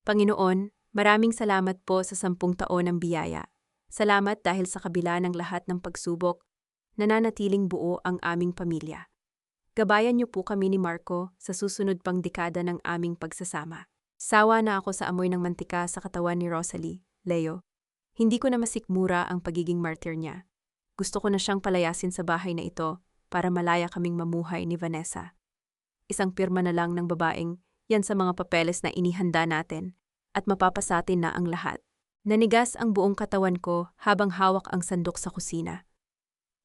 Panginoon, maraming salamat po sa 10 taon ng biyaya. Salamat dahil sa kabila ng lahat ng pagsubok, nananatiling buo ang aming pamilya. Gabayan niyo po kami ni Marco sa susunod pang dekada ng aming pagsasama. Sawa na ako sa amoy ng mantika sa katawan ni Rosalie, Leo. Hindi ko na masikmura ang pagiging martyr niya. Gusto ko na siyang palayasin sa bahay na ito para malaya kaming mamuhay ni Vanessa. Isang pirma na lang ng babaeng yan sa mga papeles na inihanda natin at mapapasatin na ang lahat. Nanigas ang buong katawan ko habang hawak ang sandok sa kusina.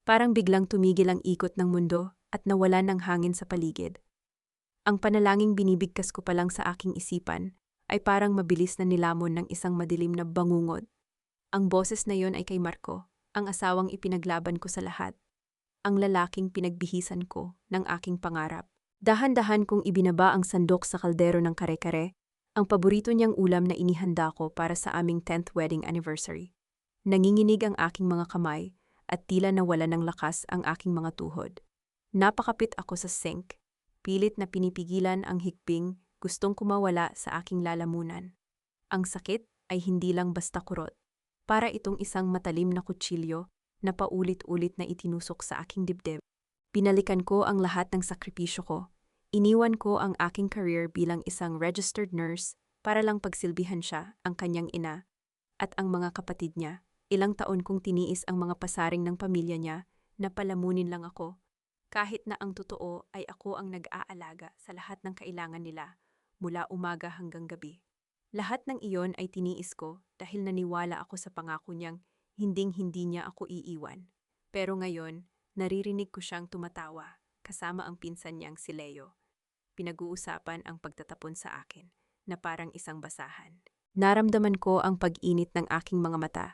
Parang biglang tumigil ang ikot ng mundo at nawalan ng hangin sa paligid. Ang panalangin binibigkas ko pa lang sa aking isipan ay parang mabilis na nilamon ng isang madilim na bangungod. Ang boses na yon ay kay Marco, ang asawang ipinaglaban ko sa lahat. Ang lalaking pinagbihisan ko ng aking pangarap. Dahan-dahan kong ibinaba ang sandok sa kaldero ng kare-kare, ang paborito niyang ulam na inihanda ko para sa aming 10th wedding anniversary. Nanginginig ang aking mga kamay at tila nawala ng lakas ang aking mga tuhod. Napakapit ako sa sink, pilit na pinipigilan ang hikbing gustong kumawala sa aking lalamunan. Ang sakit ay hindi lang basta kurot. Para itong isang matalim na kutsilyo na paulit-ulit na itinusok sa aking dibdib. Binalikan ko ang lahat ng sakripisyo ko. Iniwan ko ang aking career bilang isang registered nurse para lang pagsilbihan siya, ang kanyang ina, at ang mga kapatid niya. Ilang taon kong tiniis ang mga pasaring ng pamilya niya na palamunin lang ako, kahit na ang totoo ay ako ang nag-aalaga sa lahat ng kailangan nila mula umaga hanggang gabi. Lahat ng iyon ay tiniis ko dahil naniwala ako sa pangako niyang hinding-hindi niya ako iiwan. Pero ngayon, naririnig ko siyang tumatawa kasama ang pinsan niyang si Leo. Pinag-uusapan ang pagtatapon sa akin na parang isang basahan. Naramdaman ko ang pag-init ng aking mga mata.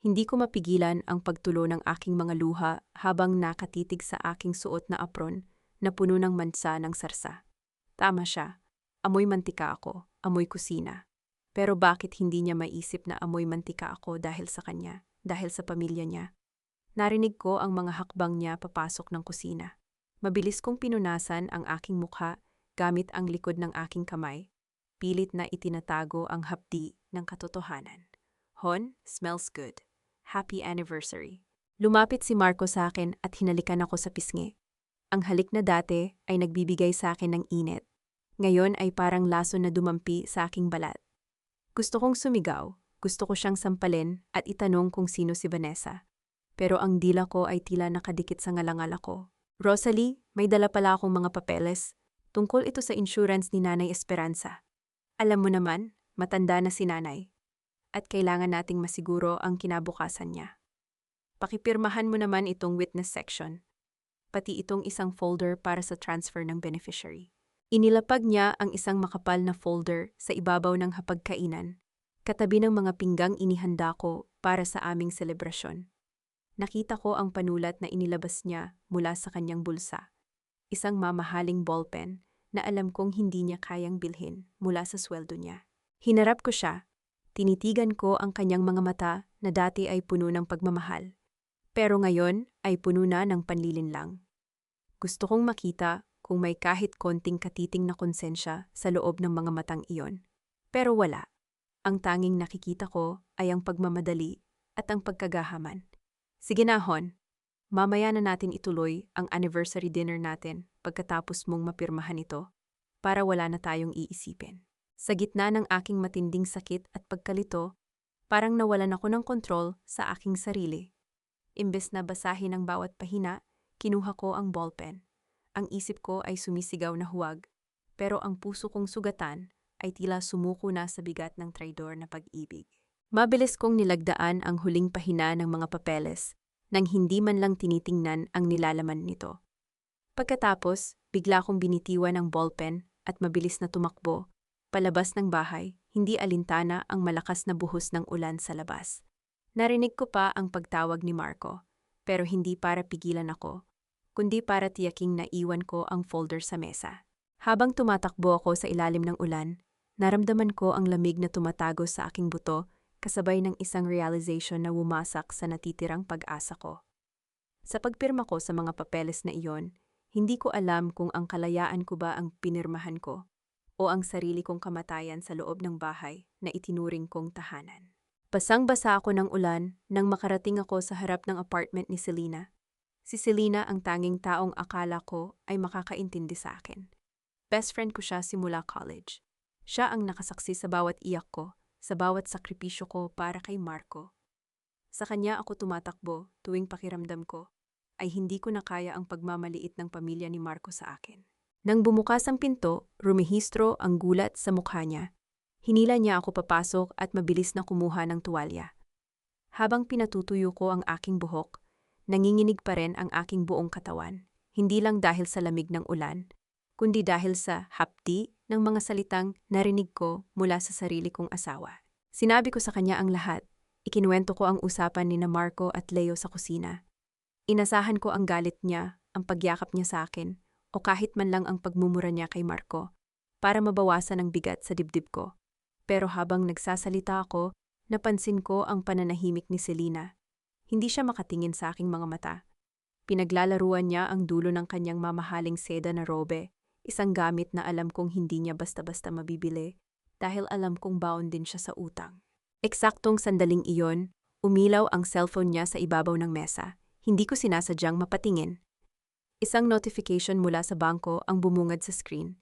Hindi ko mapigilan ang pagtulo ng aking mga luha habang nakatitig sa aking suot na apron na puno ng mansa ng sarsa. Tama siya. Amoy mantika ako, amoy kusina. Pero bakit hindi niya maisip na amoy mantika ako dahil sa kanya, dahil sa pamilya niya? Narinig ko ang mga hakbang niya papasok ng kusina. Mabilis kong pinunasan ang aking mukha gamit ang likod ng aking kamay. Pilit na itinatago ang hapdi ng katotohanan. Hon, smells good. Happy anniversary. Lumapit si Marco sa akin at hinalikan ako sa pisngi. Ang halik na dati ay nagbibigay sa akin ng init. Ngayon ay parang laso na dumampi sa aking balat. Gusto kong sumigaw, gusto ko siyang sampalin at itanong kung sino si Vanessa. Pero ang dila ko ay tila nakadikit sa ngalangala ko. Rosalie, may dala pala akong mga papeles. Tungkol ito sa insurance ni Nanay Esperanza. Alam mo naman, matanda na si Nanay. At kailangan nating masiguro ang kinabukasan niya. Pakipirmahan mo naman itong witness section. Pati itong isang folder para sa transfer ng beneficiary. Inilapag niya ang isang makapal na folder sa ibabaw ng hapagkainan, katabi ng mga pinggang inihanda ko para sa aming selebrasyon. Nakita ko ang panulat na inilabas niya mula sa kanyang bulsa. Isang mamahaling ballpen na alam kong hindi niya kayang bilhin mula sa sweldo niya. Hinarap ko siya. Tinitigan ko ang kanyang mga mata na dati ay puno ng pagmamahal. Pero ngayon ay puno na ng panlilinlang. Gusto kong makita kung may kahit konting katiting na konsensya sa loob ng mga matang iyon. Pero wala. Ang tanging nakikita ko ay ang pagmamadali at ang pagkagahaman. Sige na, Hon. Mamaya na natin ituloy ang anniversary dinner natin pagkatapos mong mapirmahan ito para wala na tayong iisipin. Sa gitna ng aking matinding sakit at pagkalito, parang nawalan ako ng kontrol sa aking sarili. Imbes na basahin ang bawat pahina, kinuha ko ang ballpen. Ang isip ko ay sumisigaw na huwag, pero ang puso kong sugatan ay tila sumuko na sa bigat ng traidor na pag-ibig. Mabilis kong nilagdaan ang huling pahina ng mga papeles nang hindi man lang tinitingnan ang nilalaman nito. Pagkatapos, bigla kong binitiwan ang ballpen at mabilis na tumakbo, palabas ng bahay, hindi alintana ang malakas na buhos ng ulan sa labas. Narinig ko pa ang pagtawag ni Marco, pero hindi para pigilan ako, kundi para tiyaking naiwan ko ang folder sa mesa. Habang tumatakbo ako sa ilalim ng ulan, naramdaman ko ang lamig na tumatago sa aking buto kasabay ng isang realization na wumasak sa natitirang pag-asa ko. Sa pagpirma ko sa mga papeles na iyon, hindi ko alam kung ang kalayaan ko ba ang pinirmahan ko o ang sarili kong kamatayan sa loob ng bahay na itinuring kong tahanan. Basang-basa ako ng ulan nang makarating ako sa harap ng apartment ni Selena. Si Selena ang tanging taong akala ko ay makakaintindi sa akin. Best friend ko siya simula college. Siya ang nakasaksi sa bawat iyak ko, sa bawat sakripisyo ko para kay Marco. Sa kanya ako tumatakbo tuwing pakiramdam ko ay hindi ko na kaya ang pagmamaliit ng pamilya ni Marco sa akin. Nang bumukas ang pinto, rumehistro ang gulat sa mukha niya. Hinila niya ako papasok at mabilis na kumuha ng tuwalya. Habang pinatutuyo ko ang aking buhok, nanginginig pa rin ang aking buong katawan, hindi lang dahil sa lamig ng ulan, kundi dahil sa hapdi ng mga salitang narinig ko mula sa sarili kong asawa. Sinabi ko sa kanya ang lahat. Ikinuwento ko ang usapan ni Marco at Leo sa kusina. Inasahan ko ang galit niya, ang pagyakap niya sa akin, o kahit man lang ang pagmumura niya kay Marco, para mabawasan ang bigat sa dibdib ko. Pero habang nagsasalita ako, napansin ko ang pananahimik ni Selena. Hindi siya makatingin sa aking mga mata. Pinaglalaruan niya ang dulo ng kanyang mamahaling seda na robe, isang gamit na alam kong hindi niya basta-basta mabibili dahil alam kong baon din siya sa utang. Eksaktong sandaling iyon, umilaw ang cellphone niya sa ibabaw ng mesa. Hindi ko sinasadyang mapatingin. Isang notification mula sa bangko ang bumungad sa screen.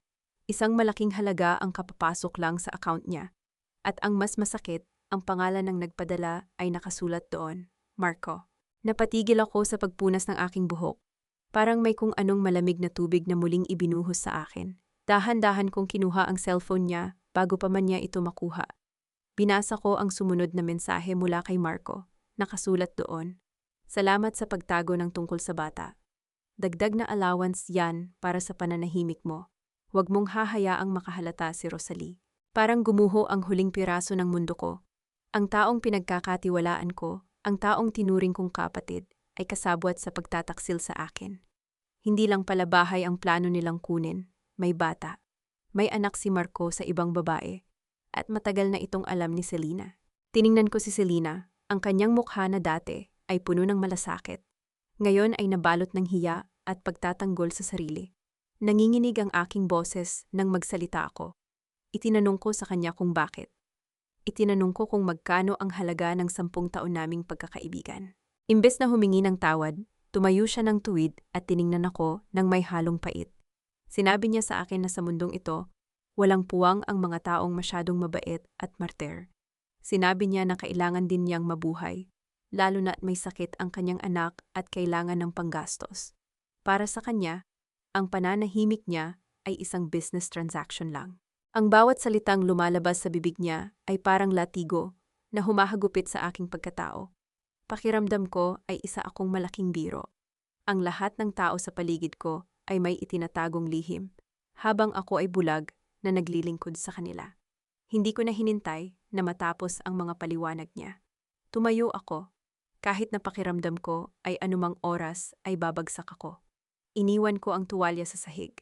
Isang malaking halaga ang kapapasok lang sa account niya. At ang mas masakit, ang pangalan ng nagpadala ay nakasulat doon, Marco. Napatigil ako sa pagpunas ng aking buhok. Parang may kung anong malamig na tubig na muling ibinuhos sa akin. Dahan-dahan kong kinuha ang cellphone niya bago pa man niya ito makuha. Binasa ko ang sumunod na mensahe mula kay Marco. Nakasulat doon, "Salamat sa pagtago ng tungkol sa bata. Dagdag na allowance yan para sa pananahimik mo. Huwag mong hahayaang makahalata si Rosalie." Parang gumuho ang huling piraso ng mundo ko. Ang taong pinagkakatiwalaan ko, ang taong tinuring kong kapatid, ay kasabwat sa pagtataksil sa akin. Hindi lang pala bahay ang plano nilang kunin, may bata. May anak si Marco sa ibang babae. At matagal na itong alam ni Selena. Tiningnan ko si Selena, ang kanyang mukha na dati ay puno ng malasakit. Ngayon ay nabalot ng hiya at pagtatanggol sa sarili. Nanginginig ang aking boses nang magsalita ako. Itinanong ko sa kanya kung bakit. Itinanong ko kung magkano ang halaga ng 10 taon naming pagkakaibigan. Imbes na humingi ng tawad, tumayo siya ng tuwid at tiningnan ako ng may halong pait. Sinabi niya sa akin na sa mundong ito, walang puwang ang mga taong masyadong mabait at martir. Sinabi niya na kailangan din niyang mabuhay, lalo na't may sakit ang kanyang anak at kailangan ng panggastos. Para sa kanya, ang pananahimik niya ay isang business transaction lang. Ang bawat salitang lumalabas sa bibig niya ay parang latigo na humahagupit sa aking pagkatao. Pakiramdam ko ay isa akong malaking biro. Ang lahat ng tao sa paligid ko ay may itinatagong lihim, habang ako ay bulag na naglilingkod sa kanila. Hindi ko na hinintay na matapos ang mga paliwanag niya. Tumayo ako, kahit na pakiramdam ko ay anumang oras ay babagsak ako. Iniwan ko ang tuwalya sa sahig,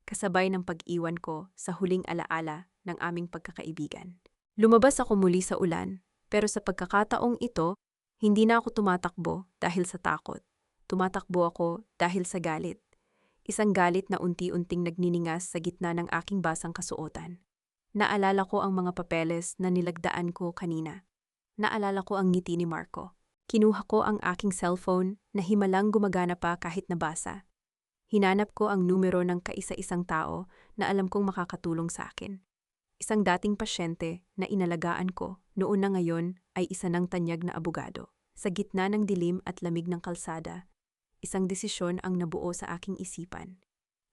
kasabay ng pag-iwan ko sa huling alaala ng aming pagkakaibigan. Lumabas ako muli sa ulan, pero sa pagkakataong ito, hindi na ako tumatakbo dahil sa takot. Tumatakbo ako dahil sa galit. Isang galit na unti-unting nagniningas sa gitna ng aking basang kasuotan. Naalala ko ang mga papeles na nilagdaan ko kanina. Naalala ko ang ngiti ni Marco. Kinuha ko ang aking cellphone na himalang gumagana pa kahit nabasa. Hinanap ko ang numero ng kaisa-isang tao na alam kong makakatulong sa akin. Isang dating pasyente na inalagaan ko noon na ngayon ay isa ng tanyag na abogado. Sa gitna ng dilim at lamig ng kalsada, isang desisyon ang nabuo sa aking isipan.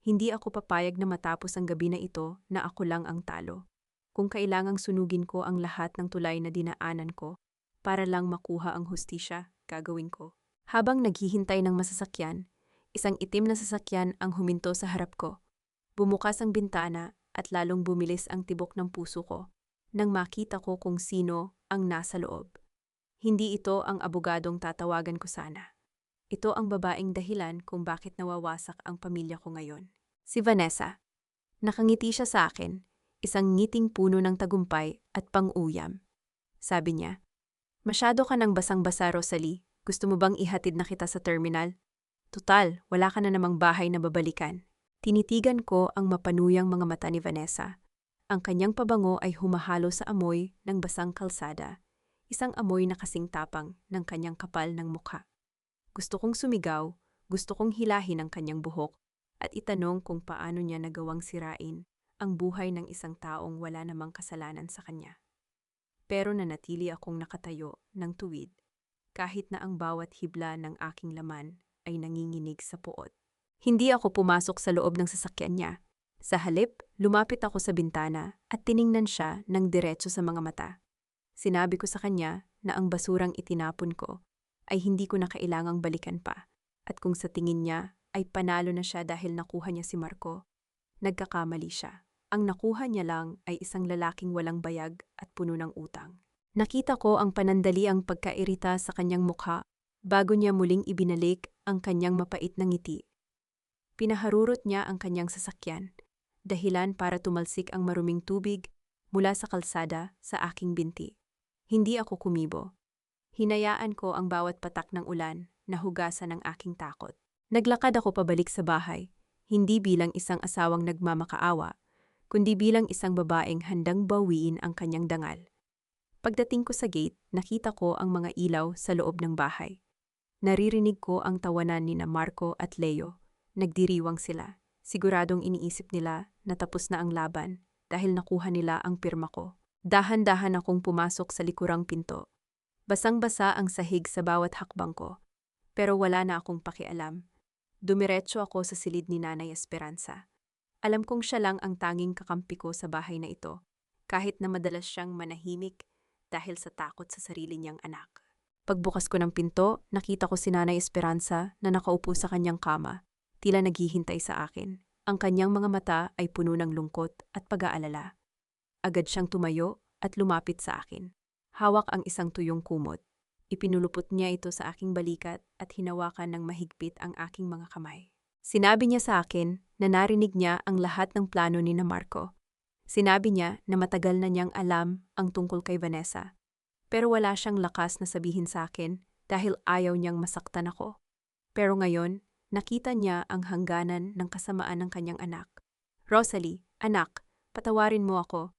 Hindi ako papayag na matapos ang gabi na ito na ako lang ang talo. Kung kailangang sunugin ko ang lahat ng tulay na dinaanan ko para lang makuha ang hustisya, gagawin ko. Habang naghihintay ng masasakyan, isang itim na sasakyan ang huminto sa harap ko. Bumukas ang bintana at lalong bumilis ang tibok ng puso ko nang makita ko kung sino ang nasa loob. Hindi ito ang abogadong tatawagan ko sana. Ito ang babaeng dahilan kung bakit nawawasak ang pamilya ko ngayon. Si Vanessa. Nakangiti siya sa akin, isang ngiting puno ng tagumpay at pang-uyam. Sabi niya, "Masyado ka nang basang-basa, Rosalie. Gusto mo bang ihatid na kita sa terminal? Tutal, wala ka na namang bahay na babalikan." Tinitigan ko ang mapanuyang mga mata ni Vanessa. Ang kanyang pabango ay humahalo sa amoy ng basang kalsada, isang amoy na kasing tapang ng kanyang kapal ng mukha. Gusto kong sumigaw, gusto kong hilahin ang kanyang buhok, at itanong kung paano niya nagawang sirain ang buhay ng isang taong wala namang kasalanan sa kanya. Pero nanatili akong nakatayo ng tuwid, kahit na ang bawat hibla ng aking laman ay nanginginig sa puot. Hindi ako pumasok sa loob ng sasakyan niya. Sa halip, lumapit ako sa bintana at tiningnan siya ng diretso sa mga mata. Sinabi ko sa kanya na ang basurang itinapon ko ay hindi ko na kailangang balikan pa, at kung sa tingin niya ay panalo na siya dahil nakuha niya si Marco, nagkakamali siya. Ang nakuha niya lang ay isang lalaking walang bayag at puno ng utang. Nakita ko ang panandaliang pagkairita sa kanyang mukha bago niya muling ibinalik ang kanyang mapait na ngiti. Pinaharurot niya ang kanyang sasakyan, dahilan para tumalsik ang maruming tubig mula sa kalsada sa aking binti. Hindi ako kumibo. Hinayaan ko ang bawat patak ng ulan na hugasan ng aking takot. Naglakad ako pabalik sa bahay, hindi bilang isang asawang nagmamakaawa, kundi bilang isang babaeng handang bawiin ang kanyang dangal. Pagdating ko sa gate, nakita ko ang mga ilaw sa loob ng bahay. Naririnig ko ang tawanan ni Marco at Leo. Nagdiriwang sila. Siguradong iniisip nila na tapos na ang laban dahil nakuha nila ang pirma ko. Dahan-dahan akong pumasok sa likurang pinto. Basang-basa ang sahig sa bawat hakbang ko. Pero wala na akong pakialam. Dumiretso ako sa silid ni Nanay Esperanza. Alam kong siya lang ang tanging kakampi ko sa bahay na ito, kahit na madalas siyang manahimik dahil sa takot sa sarili niyang anak. Pagbukas ko ng pinto, nakita ko si Nanay Esperanza na nakaupo sa kanyang kama, tila naghihintay sa akin. Ang kanyang mga mata ay puno ng lungkot at pag-aalala. Agad siyang tumayo at lumapit sa akin. Hawak ang isang tuyong kumot. Ipinulupot niya ito sa aking balikat at hinawakan ng mahigpit ang aking mga kamay. Sinabi niya sa akin na narinig niya ang lahat ng plano ni Marco. Sinabi niya na matagal na niyang alam ang tungkol kay Vanessa. Pero wala siyang lakas na sabihin sa akin dahil ayaw niyang masaktan ako. Pero ngayon, nakita niya ang hangganan ng kasamaan ng kanyang anak. Rosalie, anak, patawarin mo ako.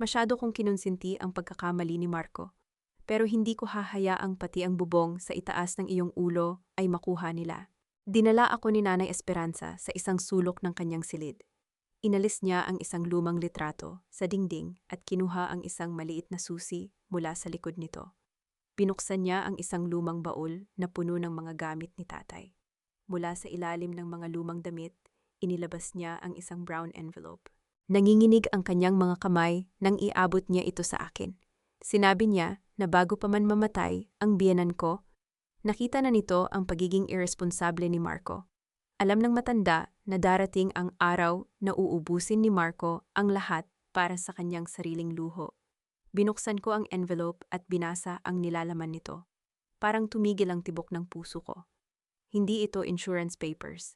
Masyado kong kinonsinti ang pagkakamali ni Marco. Pero hindi ko hahayaang pati ang bubong sa itaas ng iyong ulo ay makuha nila. Dinala ako ni Nanay Esperanza sa isang sulok ng kanyang silid. Inalis niya ang isang lumang litrato sa dingding at kinuha ang isang maliit na susi mula sa likod nito. Binuksan niya ang isang lumang baul na puno ng mga gamit ni tatay. Mula sa ilalim ng mga lumang damit, inilabas niya ang isang brown envelope. Nanginginig ang kanyang mga kamay nang iabot niya ito sa akin. Sinabi niya na bago pa man mamatay ang biyenan ko, nakita na nito ang pagiging irresponsable ni Marco. Alam ng matanda na darating ang araw na uubusin ni Marco ang lahat para sa kanyang sariling luho. Binuksan ko ang envelope at binasa ang nilalaman nito. Parang tumigil ang tibok ng puso ko. Hindi ito insurance papers.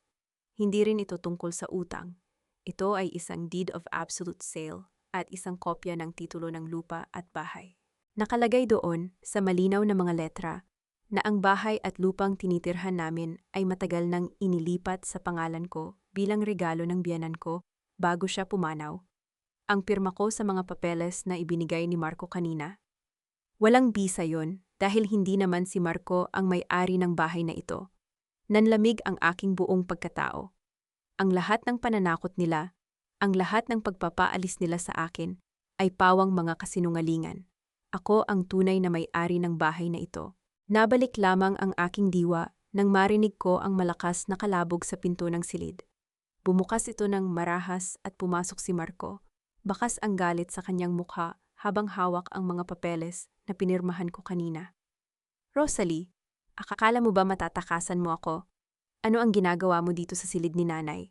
Hindi rin ito tungkol sa utang. Ito ay isang deed of absolute sale at isang kopya ng titulo ng lupa at bahay. Nakalagay doon sa malinaw na mga letra na ang bahay at lupang tinitirhan namin ay matagal nang inilipat sa pangalan ko bilang regalo ng biyenan ko bago siya pumanaw. Ang pirma ko sa mga papeles na ibinigay ni Marco kanina. Walang bisa yon dahil hindi naman si Marco ang may-ari ng bahay na ito. Nanlamig ang aking buong pagkatao. Ang lahat ng pananakot nila, ang lahat ng pagpapaalis nila sa akin, ay pawang mga kasinungalingan. Ako ang tunay na may-ari ng bahay na ito. Nabalik lamang ang aking diwa nang marinig ko ang malakas na kalabog sa pinto ng silid. Bumukas ito ng marahas at pumasok si Marco. Bakas ang galit sa kanyang mukha habang hawak ang mga papeles na pinirmahan ko kanina. Rosalie, akala mo ba matatakasan mo ako? Ano ang ginagawa mo dito sa silid ni nanay?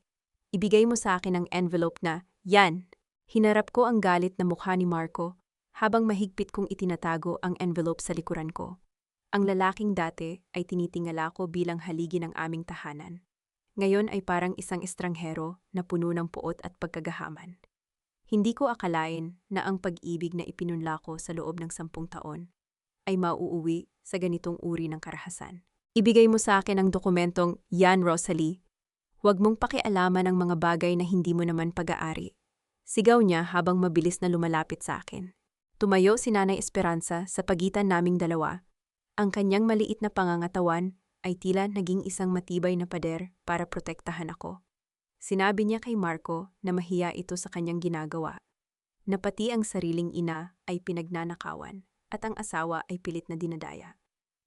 Ibigay mo sa akin ang envelope na, yan! Hinarap ko ang galit na mukha ni Marco habang mahigpit kong itinatago ang envelope sa likuran ko. Ang lalaking dati ay tinitingala ko bilang haligi ng aming tahanan. Ngayon ay parang isang estranghero na puno ng puot at pagkagahaman. Hindi ko akalain na ang pag-ibig na ipinunla ko sa loob ng 10 taon ay mauuwi sa ganitong uri ng karahasan. Ibigay mo sa akin ang dokumentong, yan Rosalie. Huwag mong pakialaman ang mga bagay na hindi mo naman pag-aari. Sigaw niya habang mabilis na lumalapit sa akin. Tumayo si Nanay Esperanza sa pagitan naming dalawa. Ang kanyang maliit na pangangatawan ay tila naging isang matibay na pader para protektahan ako. Sinabi niya kay Marco na mahiya ito sa kanyang ginagawa, na pati ang sariling ina ay pinagnanakawan at ang asawa ay pilit na dinadaya.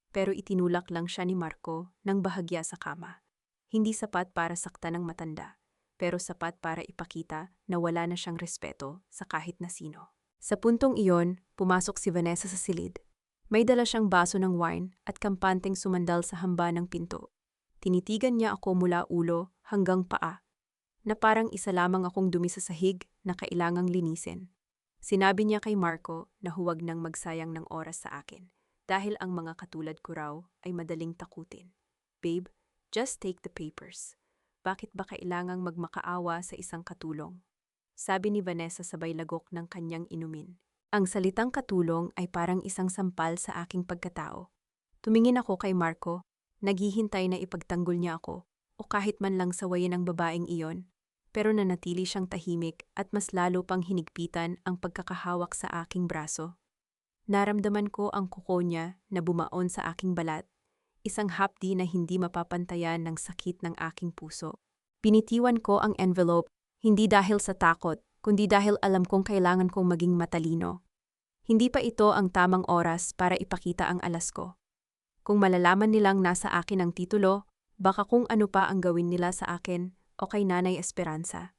Pero itinulak lang siya ni Marco ng bahagya sa kama. Hindi sapat para saktan ng matanda, pero sapat para ipakita na wala na siyang respeto sa kahit na sino. Sa puntong iyon, pumasok si Vanessa sa silid. May dala siyang baso ng wine at kampanteng sumandal sa hamba ng pinto. Tinitigan niya ako mula ulo hanggang paa, na parang isa lamang akong dumi sa sahig na kailangang linisin. Sinabi niya kay Marco na huwag nang magsayang ng oras sa akin, dahil ang mga katulad ko raw ay madaling takutin. Babe, just take the papers. Bakit ba kailangang magmakaawa sa isang katulong? Sabi ni Vanessa sabay lagok ng kanyang inumin. Ang salitang katulong ay parang isang sampal sa aking pagkatao. Tumingin ako kay Marco, naghihintay na ipagtanggol niya ako, o kahit man lang sawayin ang babaeng iyon. Pero nanatili siyang tahimik at mas lalo pang hinigpitan ang pagkakahawak sa aking braso. Naramdaman ko ang kuko niya na bumaon sa aking balat, isang hapdi na hindi mapapantayan ng sakit ng aking puso. Pinitiwan ko ang envelope, hindi dahil sa takot, kundi dahil alam kong kailangan kong maging matalino. Hindi pa ito ang tamang oras para ipakita ang alas ko. Kung malalaman nilang nasa akin ang titulo, baka kung ano pa ang gawin nila sa akin o kay Nanay Esperanza.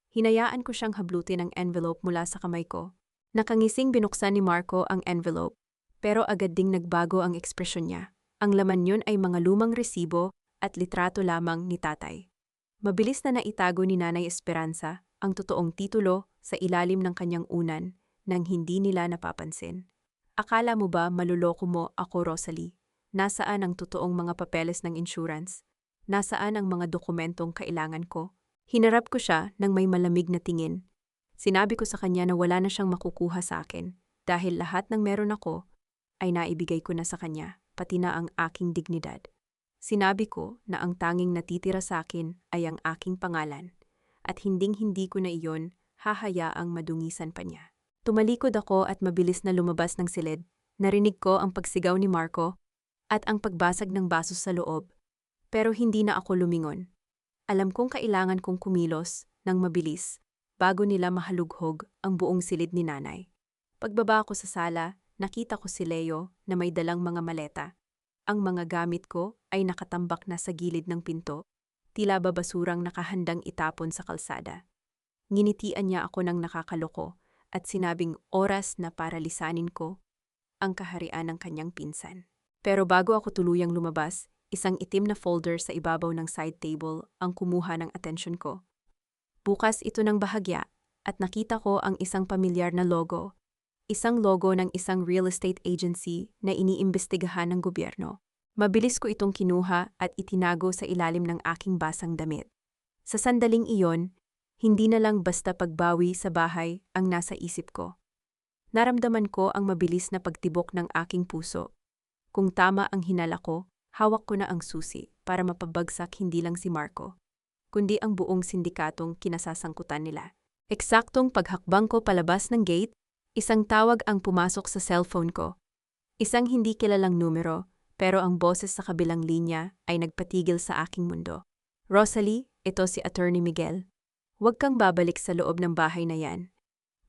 Hinayaan ko siyang hablutin ang envelope mula sa kamay ko. Nakangising binuksan ni Marco ang envelope, pero agad ding nagbago ang ekspresyon niya. Ang laman yun ay mga lumang resibo at litrato lamang ni tatay. Mabilis na naitago ni Nanay Esperanza ang totoong titulo sa ilalim ng kanyang unan nang hindi nila napapansin. Akala mo ba maluloko mo ako, Rosalie? Nasaan ang totoong mga papeles ng insurance? Nasaan ang mga dokumentong kailangan ko? Hinarap ko siya ng may malamig na tingin. Sinabi ko sa kanya na wala na siyang makukuha sa akin dahil lahat ng meron ako ay naibigay ko na sa kanya, pati na ang aking dignidad. Sinabi ko na ang tanging natitira sa akin ay ang aking pangalan at hinding-hindi ko na iyon hahayaang madungisan pa niya. Tumalikod ako at mabilis na lumabas ng silid. Narinig ko ang pagsigaw ni Marco at ang pagbasag ng baso sa loob, pero hindi na ako lumingon. Alam kong kailangan kong kumilos ng mabilis bago nila mahalughog ang buong silid ni nanay. Pagbaba ko sa sala, nakita ko si Leo na may dalang mga maleta. Ang mga gamit ko ay nakatambak na sa gilid ng pinto, tila ba basurang nakahandang itapon sa kalsada. Nginitian niya ako ng nakakaloko at sinabing oras na para lisanin ko ang kaharian ng kanyang pinsan. Pero bago ako tuluyang lumabas, isang itim na folder sa ibabaw ng side table ang kumuha ng atensyon ko. Bukas ito ng bahagya at nakita ko ang isang pamilyar na logo. Isang logo ng isang real estate agency na iniimbestigahan ng gobyerno. Mabilis ko itong kinuha at itinago sa ilalim ng aking basang damit. Sa sandaling iyon, hindi na lang basta pagbawi sa bahay ang nasa isip ko. Naramdaman ko ang mabilis na pagtibok ng aking puso. Kung tama ang hinala ko, hawak ko na ang susi para mapabagsak hindi lang si Marco, kundi ang buong sindikatong kinasasangkutan nila. Eksaktong paghakbang ko palabas ng gate, isang tawag ang pumasok sa cellphone ko. Isang hindi kilalang numero, pero ang boses sa kabilang linya ay nagpatigil sa aking mundo. Rosalie, ito si Attorney Miguel. Huwag kang babalik sa loob ng bahay na yan.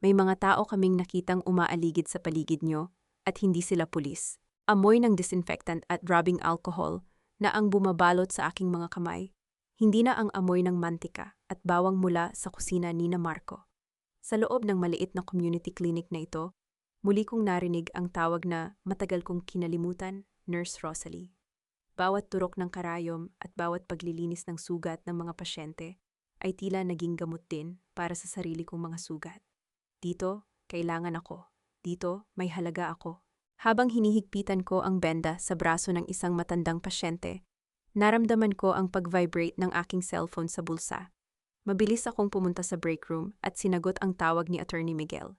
May mga tao kaming nakitang umaaligid sa paligid nyo at hindi sila pulis. Amoy ng disinfectant at rubbing alcohol na ang bumabalot sa aking mga kamay. Hindi na ang amoy ng mantika at bawang mula sa kusina ni Marco. Sa loob ng maliit na community clinic na ito, muli kong narinig ang tawag na matagal kong kinalimutan, Nurse Rosalie. Bawat turok ng karayom at bawat paglilinis ng sugat ng mga pasyente ay tila naging gamot din para sa sarili kong mga sugat. Dito, kailangan ako. Dito, may halaga ako. Habang hinihigpitan ko ang benda sa braso ng isang matandang pasyente, naramdaman ko ang pag-vibrate ng aking cellphone sa bulsa. Mabilis akong pumunta sa break room at sinagot ang tawag ni Attorney Miguel.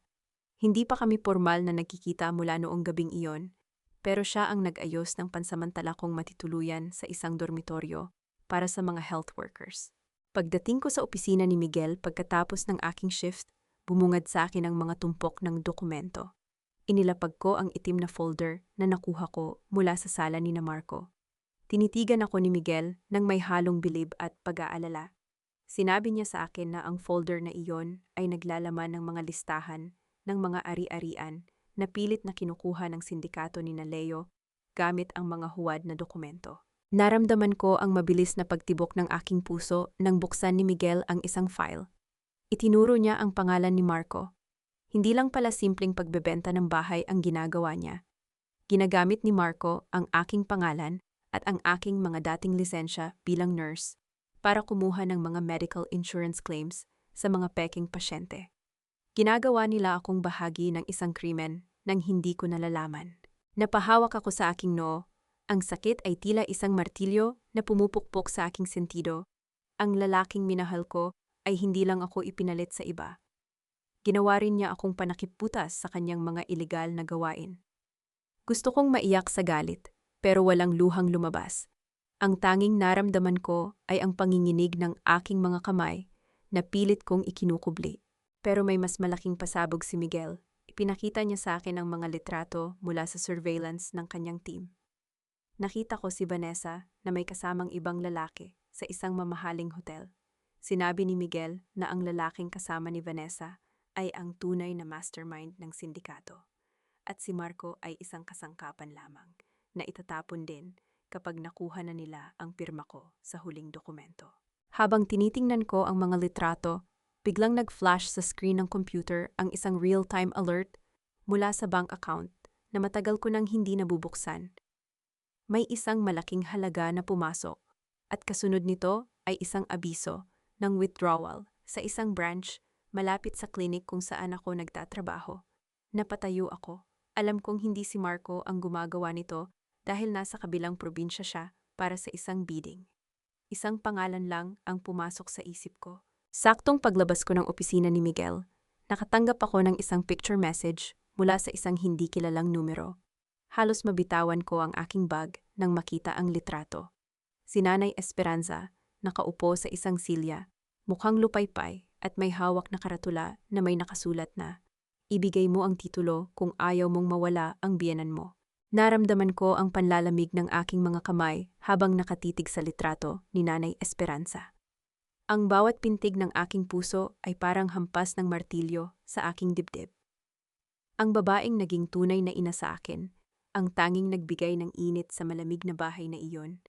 Hindi pa kami formal na nagkikita mula noong gabing iyon, pero siya ang nag-ayos ng pansamantala kong matituluyan sa isang dormitoryo para sa mga health workers. Pagdating ko sa opisina ni Miguel pagkatapos ng aking shift, bumungad sa akin ang mga tumpok ng dokumento. Inilapag ko ang itim na folder na nakuha ko mula sa sala ni Marco. Tinitigan ako ni Miguel nang may halong bilib at pag-aalala. Sinabi niya sa akin na ang folder na iyon ay naglalaman ng mga listahan ng mga ari-arian na pilit na kinukuha ng sindikato ni Leo gamit ang mga huwad na dokumento. Naramdaman ko ang mabilis na pagtibok ng aking puso nang buksan ni Miguel ang isang file. Itinuro niya ang pangalan ni Marco. Hindi lang pala simpleng pagbebenta ng bahay ang ginagawa niya. Ginagamit ni Marco ang aking pangalan at ang aking mga dating lisensya bilang nurse para kumuha ng mga medical insurance claims sa mga peking pasyente. Ginagawa nila akong bahagi ng isang krimen nang hindi ko nalalaman. Napahawak ako sa aking noo. Ang sakit ay tila isang martilyo na pumupukpok sa aking sentido. Ang lalaking minahal ko ay hindi lang ako ipinalit sa iba. Ginawa rin niya akong panakiputas sa kanyang mga ilegal na gawain. Gusto kong maiyak sa galit, pero walang luhang lumabas. Ang tanging naramdaman ko ay ang panginginig ng aking mga kamay na pilit kong ikinukubli. Pero may mas malaking pasabog si Miguel. Ipinakita niya sa akin ang mga litrato mula sa surveillance ng kanyang team. Nakita ko si Vanessa na may kasamang ibang lalaki sa isang mamahaling hotel. Sinabi ni Miguel na ang lalaking kasama ni Vanessa ay ang tunay na mastermind ng sindikato. At si Marco ay isang kasangkapan lamang na itatapon din kapag nakuha na nila ang pirma ko sa huling dokumento. Habang tinitingnan ko ang mga litrato, biglang nag-flash sa screen ng computer ang isang real-time alert mula sa bank account na matagal ko nang hindi nabubuksan. May isang malaking halaga na pumasok at kasunod nito ay isang abiso ng withdrawal sa isang branch malapit sa klinik kung saan ako nagtatrabaho. Napatayo ako. Alam kong hindi si Marco ang gumagawa nito dahil nasa kabilang probinsya siya para sa isang bidding. Isang pangalan lang ang pumasok sa isip ko. Saktong paglabas ko ng opisina ni Miguel, nakatanggap ako ng isang picture message mula sa isang hindi kilalang numero. Halos mabitawan ko ang aking bag nang makita ang litrato. Si Nanay Esperanza, nakaupo sa isang silya, mukhang lupaypay at may hawak na karatula na may nakasulat na, "Ibigay mo ang titulo kung ayaw mong mawala ang biyenan mo." Naramdaman ko ang panlalamig ng aking mga kamay habang nakatitig sa litrato ni Nanay Esperanza. Ang bawat pintig ng aking puso ay parang hampas ng martilyo sa aking dibdib. Ang babaeng naging tunay na ina sa akin, ang tanging nagbigay ng init sa malamig na bahay na iyon,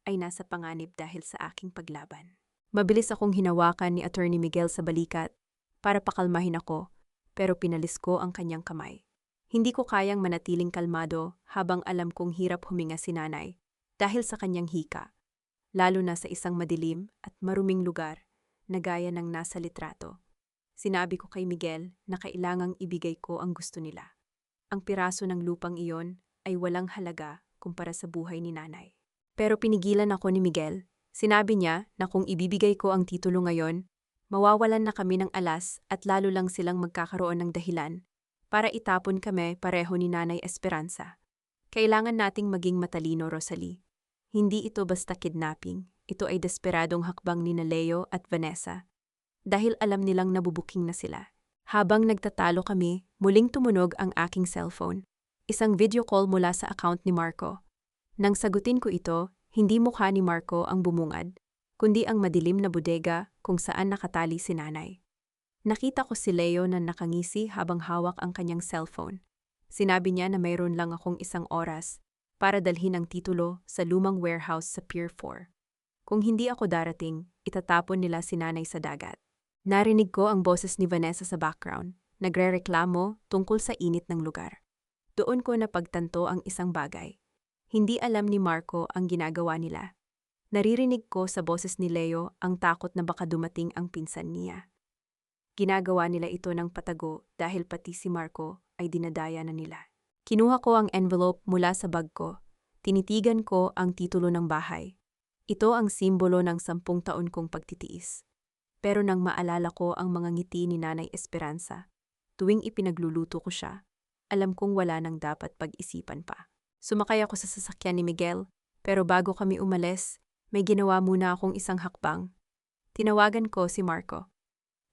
ay nasa panganib dahil sa aking paglaban. Mabilis akong hinawakan ni Attorney Miguel sa balikat para pakalmahin ako, pero pinalis ko ang kanyang kamay. Hindi ko kayang manatiling kalmado habang alam kong hirap huminga si Nanay dahil sa kanyang hika, lalo na sa isang madilim at maruming lugar na gaya ng nasa litrato. Sinabi ko kay Miguel na kailangang ibigay ko ang gusto nila. Ang piraso ng lupang iyon ay walang halaga kumpara sa buhay ni Nanay. Pero pinigilan ako ni Miguel. Sinabi niya na kung ibibigay ko ang titulo ngayon, mawawalan na kami ng alas at lalo lang silang magkakaroon ng dahilan para itapon kami pareho ni Nanay Esperanza. Kailangan nating maging matalino, Rosalie. Hindi ito basta kidnapping. Ito ay desperadong hakbang ni Leo at Vanessa. Dahil alam nilang nabubuking na sila. Habang nagtatalo kami, muling tumunog ang aking cellphone. Isang video call mula sa account ni Marco. Nang sagutin ko ito, hindi mukha ni Marco ang bumungad, kundi ang madilim na bodega kung saan nakatali si Nanay. Nakita ko si Leo na nakangisi habang hawak ang kanyang cellphone. Sinabi niya na mayroon lang akong isang oras para dalhin ang titulo sa lumang warehouse sa Pier 4. Kung hindi ako darating, itatapon nila si Nanay sa dagat. Narinig ko ang boses ni Vanessa sa background, nagrereklamo tungkol sa init ng lugar. Doon ko napagtanto ang isang bagay. Hindi alam ni Marco ang ginagawa nila. Naririnig ko sa boses ni Leo ang takot na baka dumating ang pinsan niya. Ginagawa nila ito ng patago dahil pati si Marco ay dinadaya na nila. Kinuha ko ang envelope mula sa bag ko. Tinitigan ko ang titulo ng bahay. Ito ang simbolo ng 10 taon kong pagtitiis. Pero nang maalala ko ang mga ngiti ni Nanay Esperanza, tuwing ipinagluluto ko siya, alam kong wala nang dapat pag-isipan pa. Sumakay ako sa sasakyan ni Miguel, pero bago kami umalis, may ginawa muna akong isang hakbang. Tinawagan ko si Marco.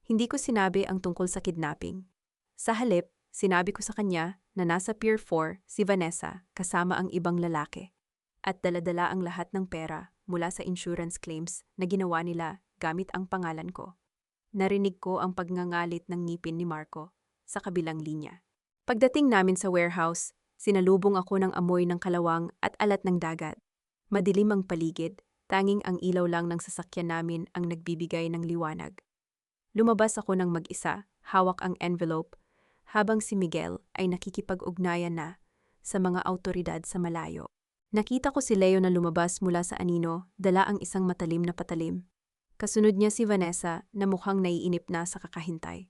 Hindi ko sinabi ang tungkol sa kidnapping. Sa halip, sinabi ko sa kanya na nasa Pier 4 si Vanessa kasama ang ibang lalaki. At daladala ang lahat ng pera mula sa insurance claims na ginawa nila gamit ang pangalan ko. Narinig ko ang pagngangalit ng ngipin ni Marco sa kabilang linya. Pagdating namin sa warehouse, sinalubong ako ng amoy ng kalawang at alat ng dagat. Madilim ang paligid, tanging ang ilaw lang ng sasakyan namin ang nagbibigay ng liwanag. Lumabas ako ng mag-isa, hawak ang envelope, habang si Miguel ay nakikipag-ugnayan na sa mga awtoridad sa malayo. Nakita ko si Leo na lumabas mula sa anino, dala ang isang matalim na patalim. Kasunod niya si Vanessa na mukhang naiinip na sa kakahintay.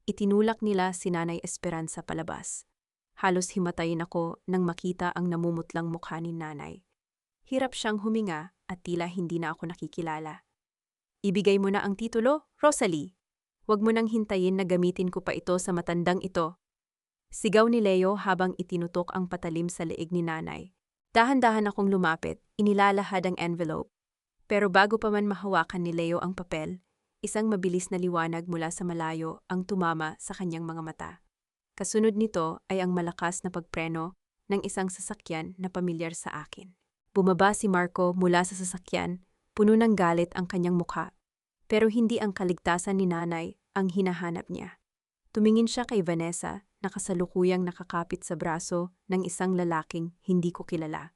Itinulak nila si Nanay Esperanza palabas. Halos himatayin ako nang makita ang namumutlang mukha ni Nanay. Hirap siyang huminga at tila hindi na ako nakikilala. Ibigay mo na ang titulo, Rosalie. Huwag mo nang hintayin na gamitin ko pa ito sa matandang ito. Sigaw ni Leo habang itinutok ang patalim sa leeg ni Nanay. Dahan-dahan akong lumapit, inilalahad ang envelope. Pero bago pa man mahawakan ni Leo ang papel, isang mabilis na liwanag mula sa malayo ang tumama sa kanyang mga mata. Kasunod nito ay ang malakas na pagpreno ng isang sasakyan na pamilyar sa akin. Bumaba si Marco mula sa sasakyan, puno ng galit ang kanyang mukha. Pero hindi ang kaligtasan ni Nanay ang hinahanap niya. Tumingin siya kay Vanessa na kasalukuyang nakakapit sa braso ng isang lalaking hindi ko kilala.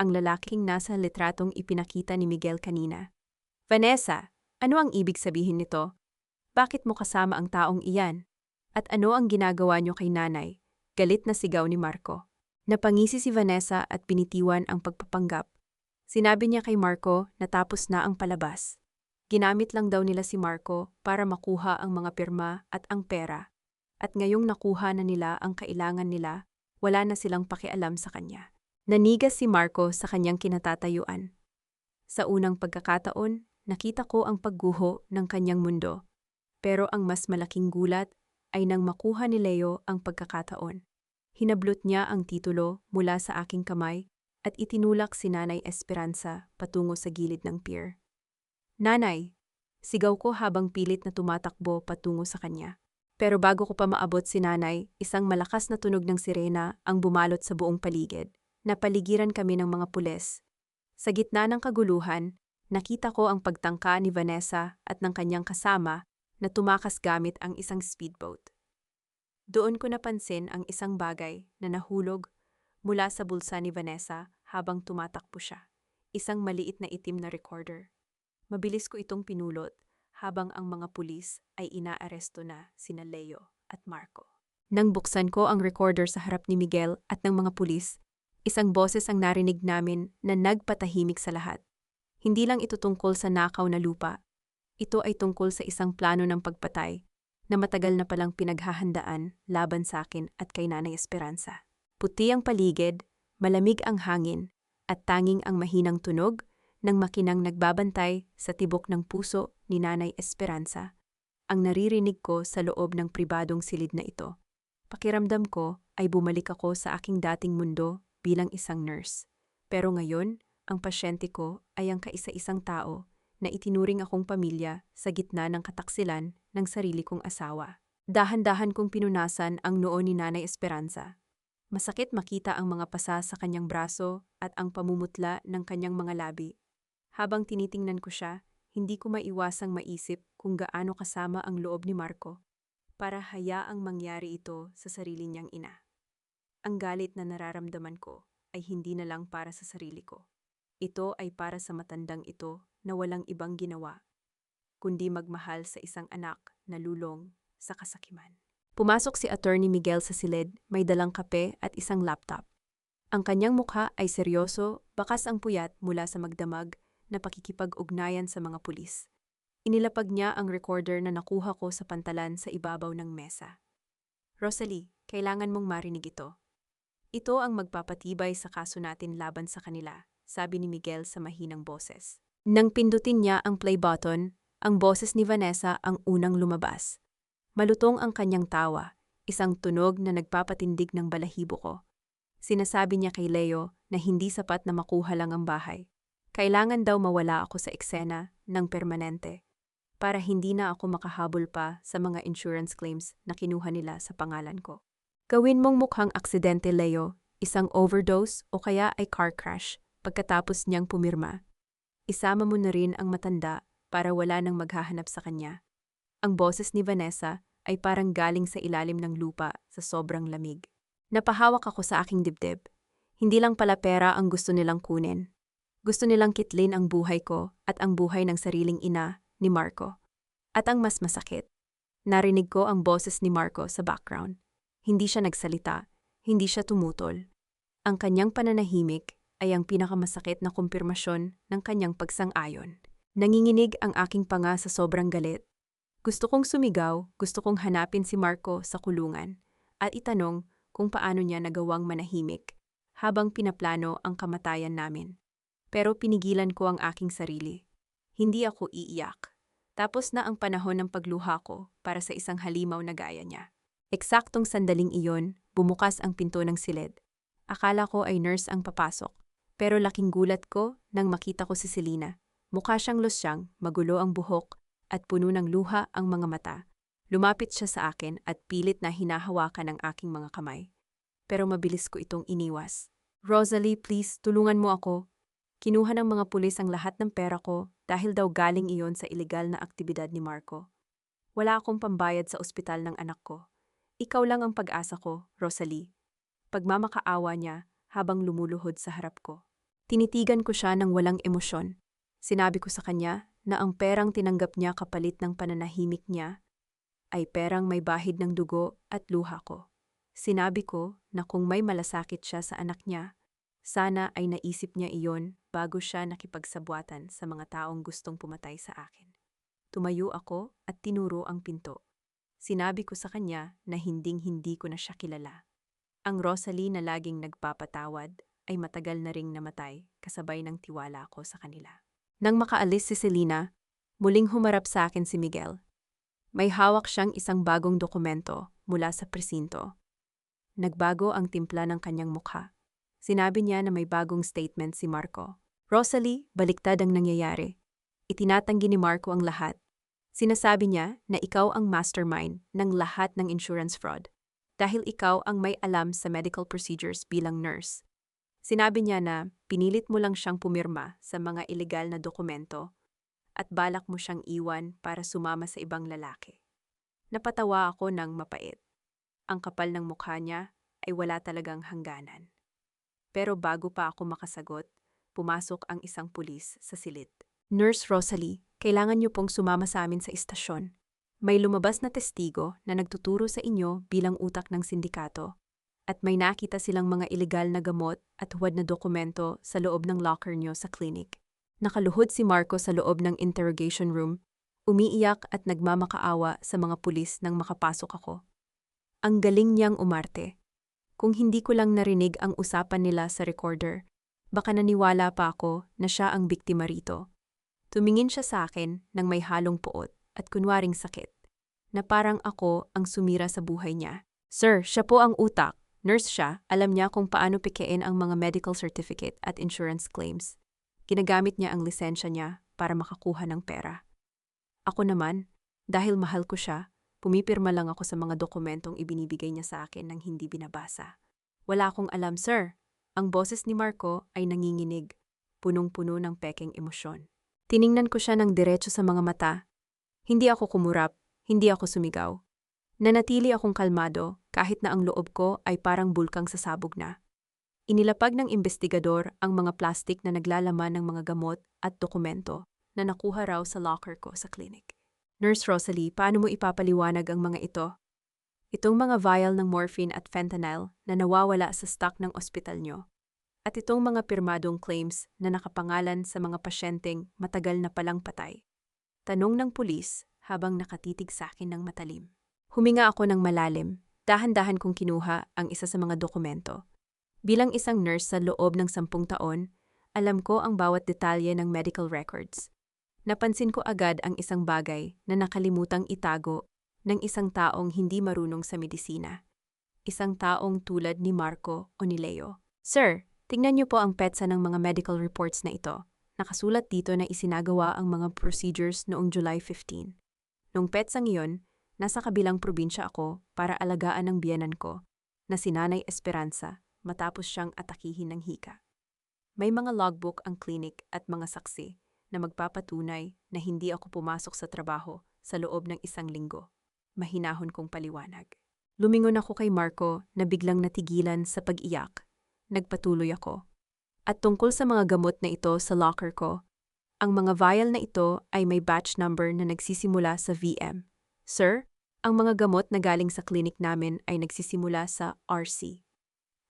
Ang lalaking nasa litratong ipinakita ni Miguel kanina. Vanessa, ano ang ibig sabihin nito? Bakit mo kasama ang taong iyan? At ano ang ginagawa niyo kay Nanay? Galit na sigaw ni Marco. Napangisi si Vanessa at binitiwan ang pagpapanggap. Sinabi niya kay Marco na tapos na ang palabas. Ginamit lang daw nila si Marco para makuha ang mga pirma at ang pera. At ngayong nakuha na nila ang kailangan nila, wala na silang pakialam sa kanya. Nanigas si Marco sa kanyang kinatatayuan. Sa unang pagkakataon, nakita ko ang pagguho ng kanyang mundo. Pero ang mas malaking gulat ay nang makuha ni Leo ang pagkakataon. Hinablot niya ang titulo mula sa aking kamay at itinulak si Nanay Esperanza patungo sa gilid ng pier. Nanay, sigaw ko habang pilit na tumatakbo patungo sa kanya. Pero bago ko pa maabot si Nanay, isang malakas na tunog ng sirena ang bumalot sa buong paligid. Napaligiran kami ng mga pulis. Sa gitna ng kaguluhan, nakita ko ang pagtangka ni Vanessa at ng kanyang kasama na tumakas gamit ang isang speedboat. Doon ko napansin ang isang bagay na nahulog mula sa bulsa ni Vanessa habang tumatakbo siya. Isang maliit na itim na recorder. Mabilis ko itong pinulot habang ang mga pulis ay inaaresto na sina Leo at Marco. Nang buksan ko ang recorder sa harap ni Miguel at ng mga pulis, isang boses ang narinig namin na nagpatahimik sa lahat. Hindi lang ito tungkol sa nakaw na lupa. Ito ay tungkol sa isang plano ng pagpatay na matagal na palang pinaghahandaan laban sa akin at kay Nanay Esperanza. Puti ang paligid, malamig ang hangin, at tanging ang mahinang tunog ng makinang nagbabantay sa tibok ng puso ni Nanay Esperanza ang naririnig ko sa loob ng pribadong silid na ito. Pakiramdam ko ay bumalik ako sa aking dating mundo bilang isang nurse. Pero ngayon, ang pasyente ko ay ang kaisa-isang tao na itinuring akong pamilya sa gitna ng kataksilan ng sarili kong asawa. Dahan-dahan kong pinunasan ang noo ni Nanay Esperanza. Masakit makita ang mga pasa sa kanyang braso at ang pamumutla ng kanyang mga labi. Habang tinitingnan ko siya, hindi ko maiwasang maisip kung gaano kasama ang loob ni Marco para hayaang mangyari ito sa sarili niyang ina. Ang galit na nararamdaman ko ay hindi na lang para sa sarili ko. Ito ay para sa matandang ito na walang ibang ginawa, kundi magmahal sa isang anak na lulong sa kasakiman. Pumasok si Attorney Miguel sa silid, may dalang kape at isang laptop. Ang kanyang mukha ay seryoso, bakas ang puyat mula sa magdamag na pakikipag-ugnayan sa mga pulis. Inilapag niya ang recorder na nakuha ko sa pantalan sa ibabaw ng mesa. Rosalie, kailangan mong marinig ito. Ito ang magpapatibay sa kaso natin laban sa kanila, sabi ni Miguel sa mahinang boses. Nang pindutin niya ang play button, ang boses ni Vanessa ang unang lumabas. Malutong ang kanyang tawa, isang tunog na nagpapatindig ng balahibo ko. Sinasabi niya kay Leo na hindi sapat na makuha lang ang bahay. Kailangan daw mawala ako sa eksena ng permanente. para hindi na ako makahabol pa sa mga insurance claims na kinuha nila sa pangalan ko. Gawin mong mukhang aksidente, Leo, isang overdose o kaya ay car crash pagkatapos niyang pumirma. Isama mo na rin ang matanda para wala nang maghahanap sa kanya. Ang boses ni Vanessa ay parang galing sa ilalim ng lupa sa sobrang lamig. Napahawak ako sa aking dibdib. Hindi lang pala pera ang gusto nilang kunin. Gusto nilang kitlin ang buhay ko at ang buhay ng sariling ina ni Marco. At ang mas masakit, narinig ko ang boses ni Marco sa background. Hindi siya nagsalita, hindi siya tumutol. Ang kanyang pananahimik ay ang pinakamasakit na kumpirmasyon ng kanyang pagsang-ayon. Nanginginig ang aking panga sa sobrang galit. Gusto kong sumigaw, gusto kong hanapin si Marco sa kulungan at itanong kung paano niya nagawang manahimik habang pinaplano ang kamatayan namin. Pero pinigilan ko ang aking sarili. Hindi ako iiyak. Tapos na ang panahon ng pagluha ko para sa isang halimaw na gaya niya. Eksaktong sandaling iyon, bumukas ang pinto ng silid. Akala ko ay nurse ang papasok, pero laking gulat ko nang makita ko si Selena. Mukha siyang losyang, magulo ang buhok, at puno ng luha ang mga mata. Lumapit siya sa akin at pilit na hinahawakan ang aking mga kamay. Pero mabilis ko itong iniwas. Rosalie, please, tulungan mo ako. Kinuha ng mga pulis ang lahat ng pera ko dahil daw galing iyon sa ilegal na aktibidad ni Marco. Wala akong pambayad sa ospital ng anak ko. Ikaw lang ang pag-asa ko, Rosalie. Pagmamakaawa niya habang lumuluhod sa harap ko. Tinitigan ko siya ng walang emosyon. Sinabi ko sa kanya na ang perang tinanggap niya kapalit ng pananahimik niya ay perang may bahid ng dugo at luha ko. Sinabi ko na kung may malasakit siya sa anak niya, sana ay naisip niya iyon bago siya nakipagsabwatan sa mga taong gustong pumatay sa akin. Tumayo ako at tinuro ang pinto. Sinabi ko sa kanya na hinding-hindi ko na siya kilala. Ang Rosalie na laging nagpapatawad ay matagal na ring namatay kasabay ng tiwala ko sa kanila. Nang makaalis si Selena, muling humarap sa akin si Miguel. May hawak siyang isang bagong dokumento mula sa presinto. Nagbago ang timpla ng kanyang mukha. Sinabi niya na may bagong statement si Marco. Rosalie, baliktad ang nangyayari. Itinatanggi ni Marco ang lahat. Sinasabi niya na ikaw ang mastermind ng lahat ng insurance fraud dahil ikaw ang may alam sa medical procedures bilang nurse. Sinabi niya na pinilit mo lang siyang pumirma sa mga ilegal na dokumento at balak mo siyang iwan para sumama sa ibang lalaki. Napatawa ako ng mapait. Ang kapal ng mukha niya ay wala talagang hangganan. Pero bago pa ako makasagot, pumasok ang isang pulis sa silid. Nurse Rosalie, kailangan niyo pong sumama sa amin sa istasyon. May lumabas na testigo na nagtuturo sa inyo bilang utak ng sindikato at may nakita silang mga ilegal na gamot at huwad na dokumento sa loob ng locker niyo sa clinic. Nakaluhod si Marco sa loob ng interrogation room, umiiyak at nagmamakaawa sa mga pulis nang makapasok ako. Ang galing niyang umarte. Kung hindi ko lang narinig ang usapan nila sa recorder, baka naniwala pa ako na siya ang biktima rito. Tumingin siya sa akin nang may halong puot at kunwaring sakit, na parang ako ang sumira sa buhay niya. Sir, siya po ang utak. Nurse siya, alam niya kung paano pikein ang mga medical certificate at insurance claims. Ginagamit niya ang lisensya niya para makakuha ng pera. Ako naman, dahil mahal ko siya, pumipirma lang ako sa mga dokumentong ibinibigay niya sa akin nang hindi binabasa. Wala akong alam, sir. Ang boses ni Marco ay nanginginig, punong-puno ng pekeng emosyon. Tiningnan ko siya ng diretso sa mga mata. Hindi ako kumurap, hindi ako sumigaw. Nanatili akong kalmado kahit na ang loob ko ay parang bulkang sasabog na. Inilapag ng investigador ang mga plastik na naglalaman ng mga gamot at dokumento na nakuha raw sa locker ko sa clinic. Nurse Rosalie, paano mo ipapaliwanag ang mga ito? Itong mga vial ng morphine at fentanyl na nawawala sa stock ng ospital nyo. At itong mga pirmadong claims na nakapangalan sa mga pasyenteng matagal na palang patay. Tanong ng pulis habang nakatitig sa akin ng matalim. Huminga ako ng malalim, dahan-dahan kong kinuha ang isa sa mga dokumento. Bilang isang nurse sa loob ng 10 taon, alam ko ang bawat detalye ng medical records. Napansin ko agad ang isang bagay na nakalimutang itago ng isang taong hindi marunong sa medisina. Isang taong tulad ni Marco o ni Leo. Sir, tingnan niyo po ang petsa ng mga medical reports na ito. Nakasulat dito na isinagawa ang mga procedures noong July 15. Noong petsang iyon, nasa kabilang probinsya ako para alagaan ang biyenan ko, na si Nanay Esperanza, matapos siyang atakihin ng hika. May mga logbook ang klinik at mga saksi na magpapatunay na hindi ako pumasok sa trabaho sa loob ng 1 linggo. Mahinahon kong paliwanag. Lumingon ako kay Marco na biglang natigilan sa pag-iyak. Nagpatuloy ako. At tungkol sa mga gamot na ito sa locker ko, ang mga vial na ito ay may batch number na nagsisimula sa VM. Sir, ang mga gamot na galing sa klinik namin ay nagsisimula sa RC.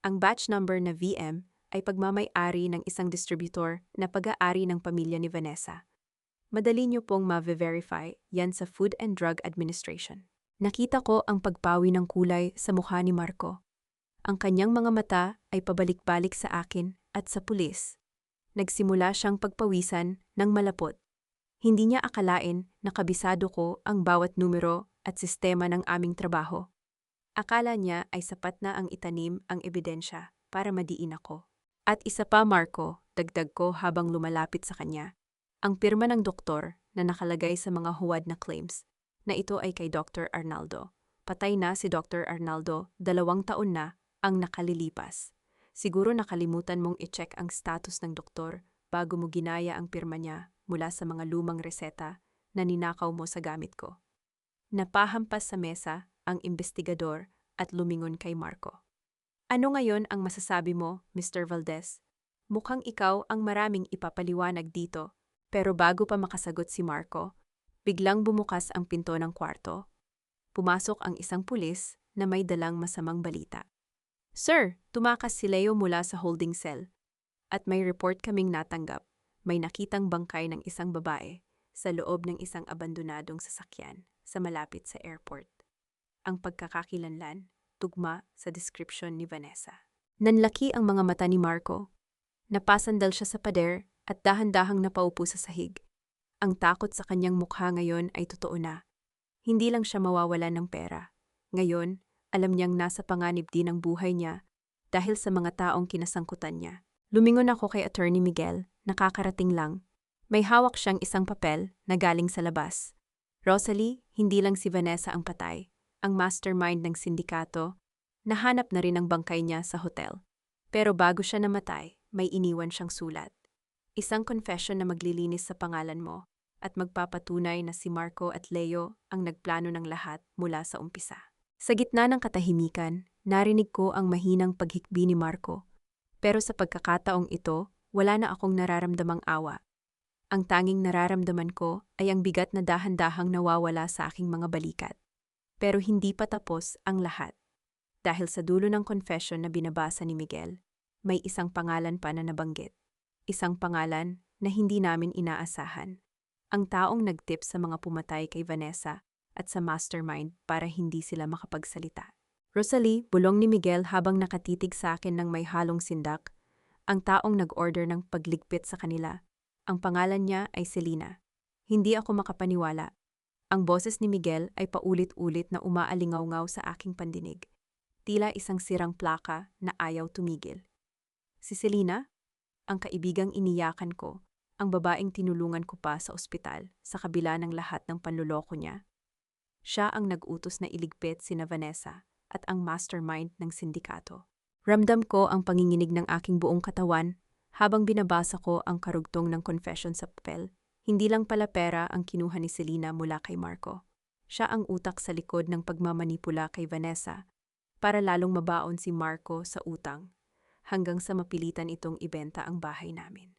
Ang batch number na VM ay pagmamay-ari ng isang distributor na pag-aari ng pamilya ni Vanessa. Madali niyo pong ma-verify yan sa Food and Drug Administration. Nakita ko ang pagpawi ng kulay sa mukha ni Marco. Ang kanyang mga mata ay pabalik-balik sa akin at sa pulis. Nagsimula siyang pagpawisan ng malapot. Hindi niya akalain na kabisado ko ang bawat numero at sistema ng aming trabaho. Akala niya ay sapat na ang itanim ang ebidensya para madiin ako. At isa pa, Marco, dagdag ko habang lumalapit sa kanya, ang pirma ng doktor na nakalagay sa mga huwad na claims na ito ay kay Dr. Arnaldo. Patay na si Dr. Arnaldo, 2 taon na ang nakalilipas. Siguro nakalimutan mong i-check ang status ng doktor bago mo ginaya ang pirma niya mula sa mga lumang reseta na ninakaw mo sa gamit ko. Napahampas sa mesa ang investigador at lumingon kay Marco. Ano ngayon ang masasabi mo, Mr. Valdez? Mukhang ikaw ang maraming ipapaliwanag dito. Pero bago pa makasagot si Marco, biglang bumukas ang pinto ng kwarto. Pumasok ang isang pulis na may dalang masamang balita. Sir, tumakas si Leo mula sa holding cell. At may report kaming natanggap. May nakitang bangkay ng isang babae sa loob ng isang abandonadong sasakyan sa malapit sa airport. Ang pagkakakilanlan, tugma sa description ni Vanessa. Nanlaki ang mga mata ni Marco. Napasandal siya sa pader at dahan-dahang napaupo sa sahig. Ang takot sa kanyang mukha ngayon ay totoo na. Hindi lang siya mawawalan ng pera. Ngayon, alam niyang nasa panganib din ang buhay niya dahil sa mga taong kinasangkutan niya. Lumingon ako kay Attorney Miguel, nakakarating lang. May hawak siyang isang papel na galing sa labas. Rosalie, hindi lang si Vanessa ang patay. Ang mastermind ng sindikato, nahanap na rin ang bangkay niya sa hotel. Pero bago siya namatay, may iniwan siyang sulat. Isang confession na maglilinis sa pangalan mo at magpapatunay na si Marco at Leo ang nagplano ng lahat mula sa umpisa. Sa gitna ng katahimikan, narinig ko ang mahinang paghikbi ni Marco. Pero sa pagkakataong ito, wala na akong nararamdamang awa. Ang tanging nararamdaman ko ay ang bigat na dahan-dahang nawawala sa aking mga balikat. Pero hindi pa tapos ang lahat. Dahil sa dulo ng confession na binabasa ni Miguel, may isang pangalan pa na nabanggit. Isang pangalan na hindi namin inaasahan. Ang taong nagtip sa mga pumatay kay Vanessa at sa mastermind para hindi sila makapagsalita. Rosalie, bulong ni Miguel habang nakatitig sa akin ng may halong sindak. Ang taong nag-order ng pagligpit sa kanila. Ang pangalan niya ay Selena. Hindi ako makapaniwala. Ang boses ni Miguel ay paulit-ulit na umaalingaw-ngaw sa aking pandinig. Tila isang sirang plaka na ayaw tumigil. Si Selena? Ang kaibigang iniyakan ko, ang babaeng tinulungan ko pa sa ospital sa kabila ng lahat ng panluloko niya. Siya ang nag-utos na iligpit sina Vanessa at ang mastermind ng sindikato. Ramdam ko ang panginginig ng aking buong katawan habang binabasa ko ang karugtong ng confession sa papel. Hindi lang pala pera ang kinuha ni Selena mula kay Marco. Siya ang utak sa likod ng pagmamanipula kay Vanessa para lalong mabaon si Marco sa utang hanggang sa mapilitan itong ibenta ang bahay namin.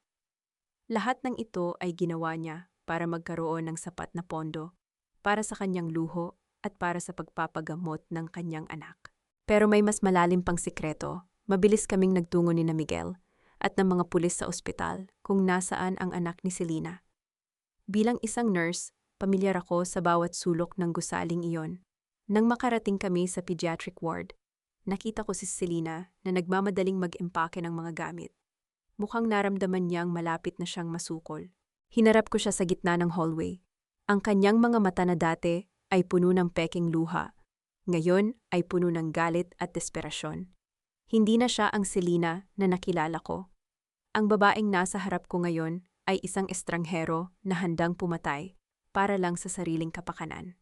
Lahat ng ito ay ginawa niya para magkaroon ng sapat na pondo para sa kanyang luho at para sa pagpapagamot ng kanyang anak. Pero may mas malalim pang sikreto. Mabilis kaming nagtungo ni na Miguel at ng mga pulis sa ospital kung nasaan ang anak ni Selena. Bilang isang nurse, pamilyar ako sa bawat sulok ng gusaling iyon. Nang makarating kami sa pediatric ward, nakita ko si Selena na nagmamadaling mag-empake ng mga gamit. Mukhang naramdaman niyang malapit na siyang masukol. Hinarap ko siya sa gitna ng hallway. Ang kanyang mga mata na dati ay puno ng peking luha. Ngayon ay puno ng galit at desperasyon. Hindi na siya ang Selena na nakilala ko. Ang babaeng nasa harap ko ngayon ay isang estranghero na handang pumatay para lang sa sariling kapakanan.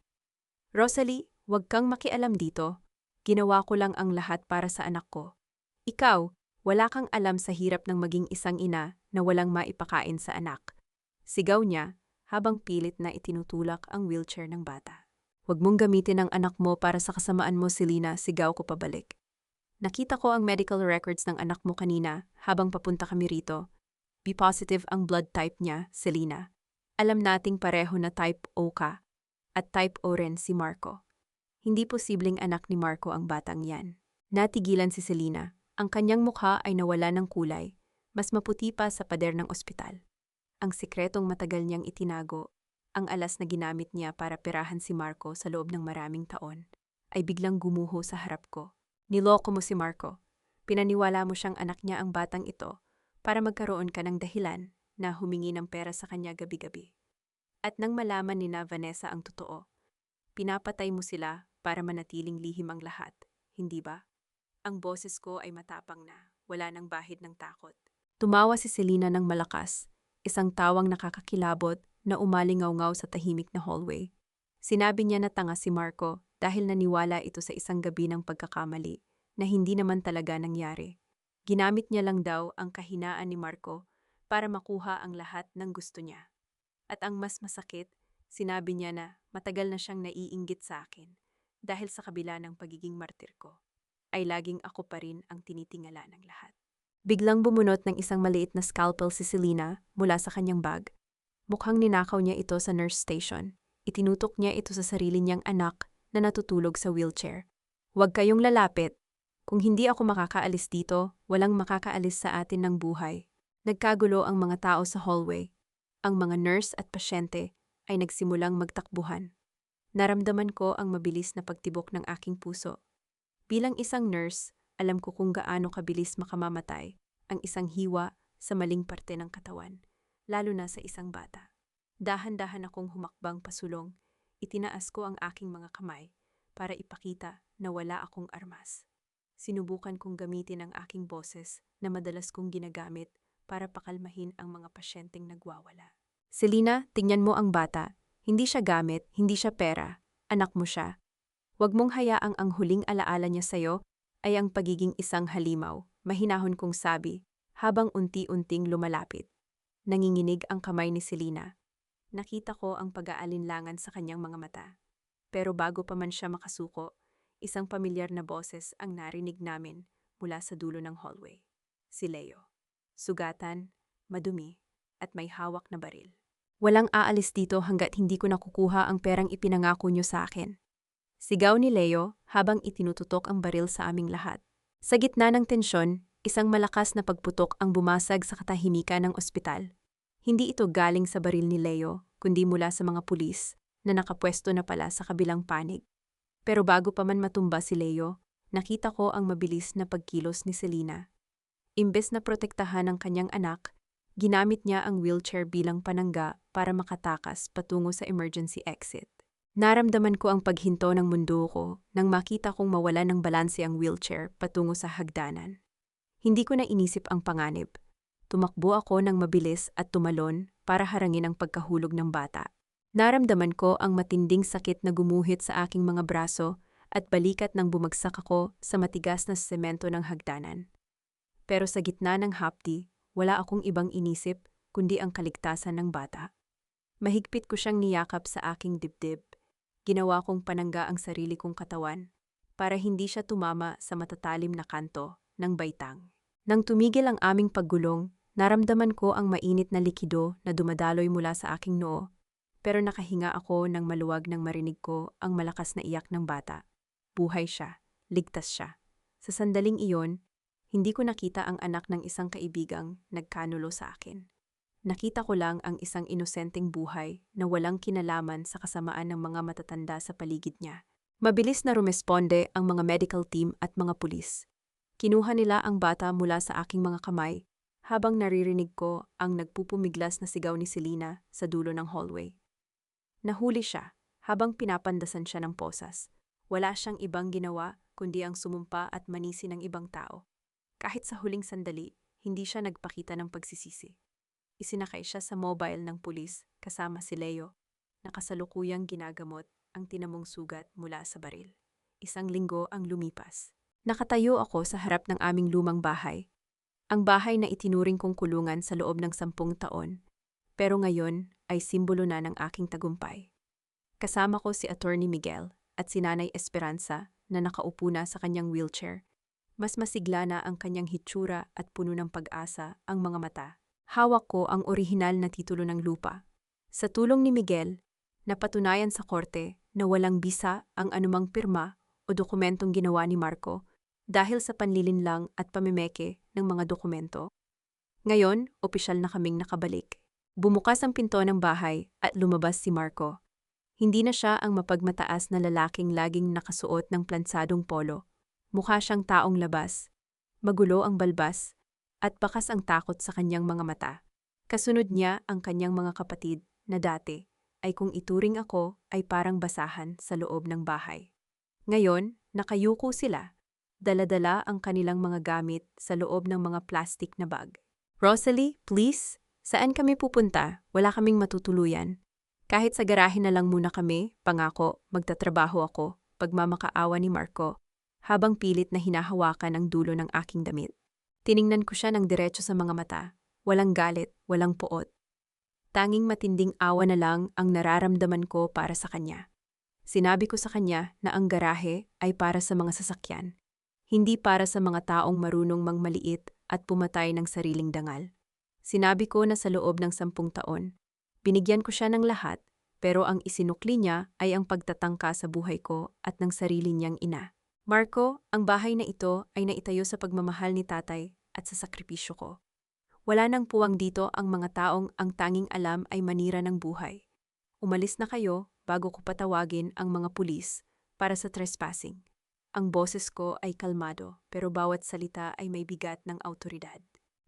Rosalie, huwag kang makialam dito. Ginawa ko lang ang lahat para sa anak ko. Ikaw, wala kang alam sa hirap ng maging isang ina na walang maipakain sa anak. Sigaw niya habang pilit na itinutulak ang wheelchair ng bata. Huwag mong gamitin ang anak mo para sa kasamaan mo, Selena, sigaw ko pabalik. Nakita ko ang medical records ng anak mo kanina habang papunta kami rito. B positive ang blood type niya, Selena. Alam nating pareho na type O ka at type O rin si Marco. Hindi posibleng anak ni Marco ang batang yan. Natigilan si Selena. Ang kanyang mukha ay nawala ng kulay, mas maputi pa sa pader ng ospital. Ang sikretong matagal niyang itinago, ang alas na ginamit niya para perahan si Marco sa loob ng maraming taon, ay biglang gumuho sa harap ko. Niloko mo si Marco. Pinaniwala mo siyang anak niya ang batang ito para magkaroon ka ng dahilan na humingi ng pera sa kanya gabi-gabi. At nang malaman ni Vanessa ang totoo, pinapatay mo sila para manatiling lihim ang lahat, hindi ba? Ang boses ko ay matapang na, wala nang bahid ng takot. Tumawa si Selena ng malakas, isang tawang nakakakilabot na umalingaw-ngaw sa tahimik na hallway. Sinabi niya na tanga si Marco dahil naniwala ito sa isang gabi ng pagkakamali na hindi naman talaga nangyari. Ginamit niya lang daw ang kahinaan ni Marco para makuha ang lahat ng gusto niya. At ang mas masakit, sinabi niya na matagal na siyang naiinggit sa akin dahil sa kabila ng pagiging martir ko, ay laging ako pa rin ang tinitingala ng lahat. Biglang bumunot ng isang maliit na scalpel si Selena mula sa kanyang bag. Mukhang ninakaw niya ito sa nurse station. Itinutok niya ito sa sarili niyang anak na natutulog sa wheelchair. Huwag kayong lalapit. Kung hindi ako makakaalis dito, walang makakaalis sa atin ng buhay. Nagkagulo ang mga tao sa hallway. Ang mga nurse at pasyente ay nagsimulang magtakbuhan. Naramdaman ko ang mabilis na pagtibok ng aking puso. Bilang isang nurse, alam ko kung gaano kabilis makamamatay ang isang hiwa sa maling parte ng katawan, lalo na sa isang bata. Dahan-dahan akong humakbang pasulong, itinaas ko ang aking mga kamay para ipakita na wala akong armas. Sinubukan kong gamitin ang aking boses na madalas kong ginagamit para pakalmahin ang mga pasyenteng nagwawala. Selena, tingnan mo ang bata. Hindi siya gamit, hindi siya pera. Anak mo siya. Huwag mong hayaang ang huling alaala niya sa'yo ay ang pagiging isang halimaw, mahinahon kong sabi, habang unti-unting lumalapit. Nanginginig ang kamay ni Selena. Nakita ko ang pag-aalinlangan sa kanyang mga mata. Pero bago pa man siya makasuko, isang pamilyar na boses ang narinig namin mula sa dulo ng hallway. Si Leo. Sugatan, madumi, at may hawak na baril. Walang aalis dito hanggat hindi ko nakukuha ang perang ipinangako niyo sa akin. Sigaw ni Leo habang itinututok ang baril sa aming lahat. Sa gitna ng tensyon, isang malakas na pagputok ang bumasag sa katahimikan ng ospital. Hindi ito galing sa baril ni Leo, kundi mula sa mga pulis na nakapwesto na pala sa kabilang panig. Pero bago pa man matumba si Leo, nakita ko ang mabilis na pagkilos ni Selena. Imbes na protektahan ang kanyang anak, ginamit niya ang wheelchair bilang panangga para makatakas patungo sa emergency exit. Naramdaman ko ang paghinto ng mundo ko nang makita kong mawala ng balanse ang wheelchair patungo sa hagdanan. Hindi ko na inisip ang panganib. Tumakbo ako ng mabilis at tumalon para harangin ang pagkahulog ng bata. Naramdaman ko ang matinding sakit na gumuhit sa aking mga braso at balikat nang bumagsak ako sa matigas na semento ng hagdanan. Pero sa gitna ng hapdi, wala akong ibang inisip kundi ang kaligtasan ng bata. Mahigpit ko siyang niyakap sa aking dibdib. Ginawa kong panangga ang sarili kong katawan para hindi siya tumama sa matatalim na kanto ng baitang. Nang tumigil ang aming paggulong, naramdaman ko ang mainit na likido na dumadaloy mula sa aking noo, pero nakahinga ako nang maluwag nang marinig ko ang malakas na iyak ng bata. Buhay siya, ligtas siya. Sa sandaling iyon, hindi ko nakita ang anak ng isang kaibigang nagkanulo sa akin. Nakita ko lang ang isang inosenteng buhay na walang kinalaman sa kasamaan ng mga matatanda sa paligid niya. Mabilis na rumesponde ang mga medical team at mga pulis. Kinuha nila ang bata mula sa aking mga kamay habang naririnig ko ang nagpupumiglas na sigaw ni Selena sa dulo ng hallway. Nahuli siya habang pinapandasan siya ng posas. Wala siyang ibang ginawa kundi ang sumumpa at manisi ng ibang tao. Kahit sa huling sandali, hindi siya nagpakita ng pagsisisi. Isinakay siya sa mobile ng pulis kasama si Leo na kasalukuyang ginagamot ang tinamong sugat mula sa baril. 1 linggo ang lumipas. Nakatayo ako sa harap ng aming lumang bahay. Ang bahay na itinuring kong kulungan sa loob ng 10 taon, pero ngayon ay simbolo na ng aking tagumpay. Kasama ko si Attorney Miguel at si Nanay Esperanza na nakaupo na sa kanyang wheelchair. Mas masigla na ang kanyang hitsura at puno ng pag-asa ang mga mata. Hawak ko ang orihinal na titulo ng lupa. Sa tulong ni Miguel, napatunayan sa korte na walang bisa ang anumang pirma o dokumentong ginawa ni Marco dahil sa panlilinlang at pamimeke ng mga dokumento. Ngayon, opisyal na kaming nakabalik. Bumukas ang pinto ng bahay at lumabas si Marco. Hindi na siya ang mapagmataas na lalaking laging nakasuot ng plansadong polo. Mukha siyang taong labas. Magulo ang balbas at bakas ang takot sa kanyang mga mata. Kasunod niya ang kanyang mga kapatid na dati ay kung ituring ako ay parang basahan sa loob ng bahay. Ngayon, nakayuko sila. Dala-dala ang kanilang mga gamit sa loob ng mga plastic na bag. Rosalie, please, saan kami pupunta? Wala kaming matutuluyan. Kahit sa garahe na lang muna kami, pangako, magtatrabaho ako, pagmamakaawa ni Marco, habang pilit na hinahawakan ang dulo ng aking damit. Tiningnan ko siya ng diretso sa mga mata. Walang galit, walang poot. Tanging matinding awa na lang ang nararamdaman ko para sa kanya. Sinabi ko sa kanya na ang garahe ay para sa mga sasakyan, hindi para sa mga taong marunong mangmaliit at pumatay ng sariling dangal. Sinabi ko na sa loob ng 10 taon, binigyan ko siya ng lahat, pero ang isinukli niya ay ang pagtatangka sa buhay ko at ng sarili niyang ina. Marco, ang bahay na ito ay naitayo sa pagmamahal ni tatay at sa sakripisyo ko. Wala nang puwang dito ang mga taong ang tanging alam ay manira ng buhay. Umalis na kayo bago ko patawagin ang mga pulis para sa trespassing. Ang boses ko ay kalmado pero bawat salita ay may bigat ng awtoridad.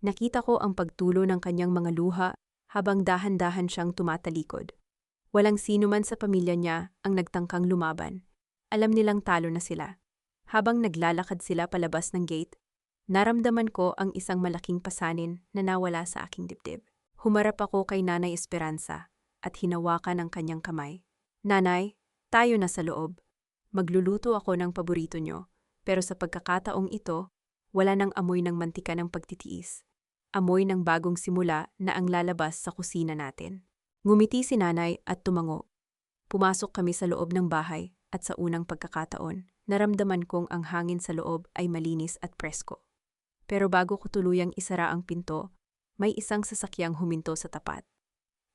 Nakita ko ang pagtulo ng kanyang mga luha habang dahan-dahan siyang tumatalikod. Walang sino man sa pamilya niya ang nagtangkang lumaban. Alam nilang talo na sila. Habang naglalakad sila palabas ng gate, naramdaman ko ang isang malaking pasanin na nawala sa aking dibdib. Humarap ako kay Nanay Esperanza at hinawakan ang kanyang kamay. Nanay, tayo na sa loob. Magluluto ako ng paborito nyo, pero sa pagkakataong ito, wala nang amoy ng mantika ng pagtitiis. Amoy ng bagong simula na ang lalabas sa kusina natin. Ngumiti si Nanay at tumango. Pumasok kami sa loob ng bahay at sa unang pagkakataon, naramdaman kong ang hangin sa loob ay malinis at presko. Pero bago ko tuluyang isara ang pinto, may isang sasakyang huminto sa tapat.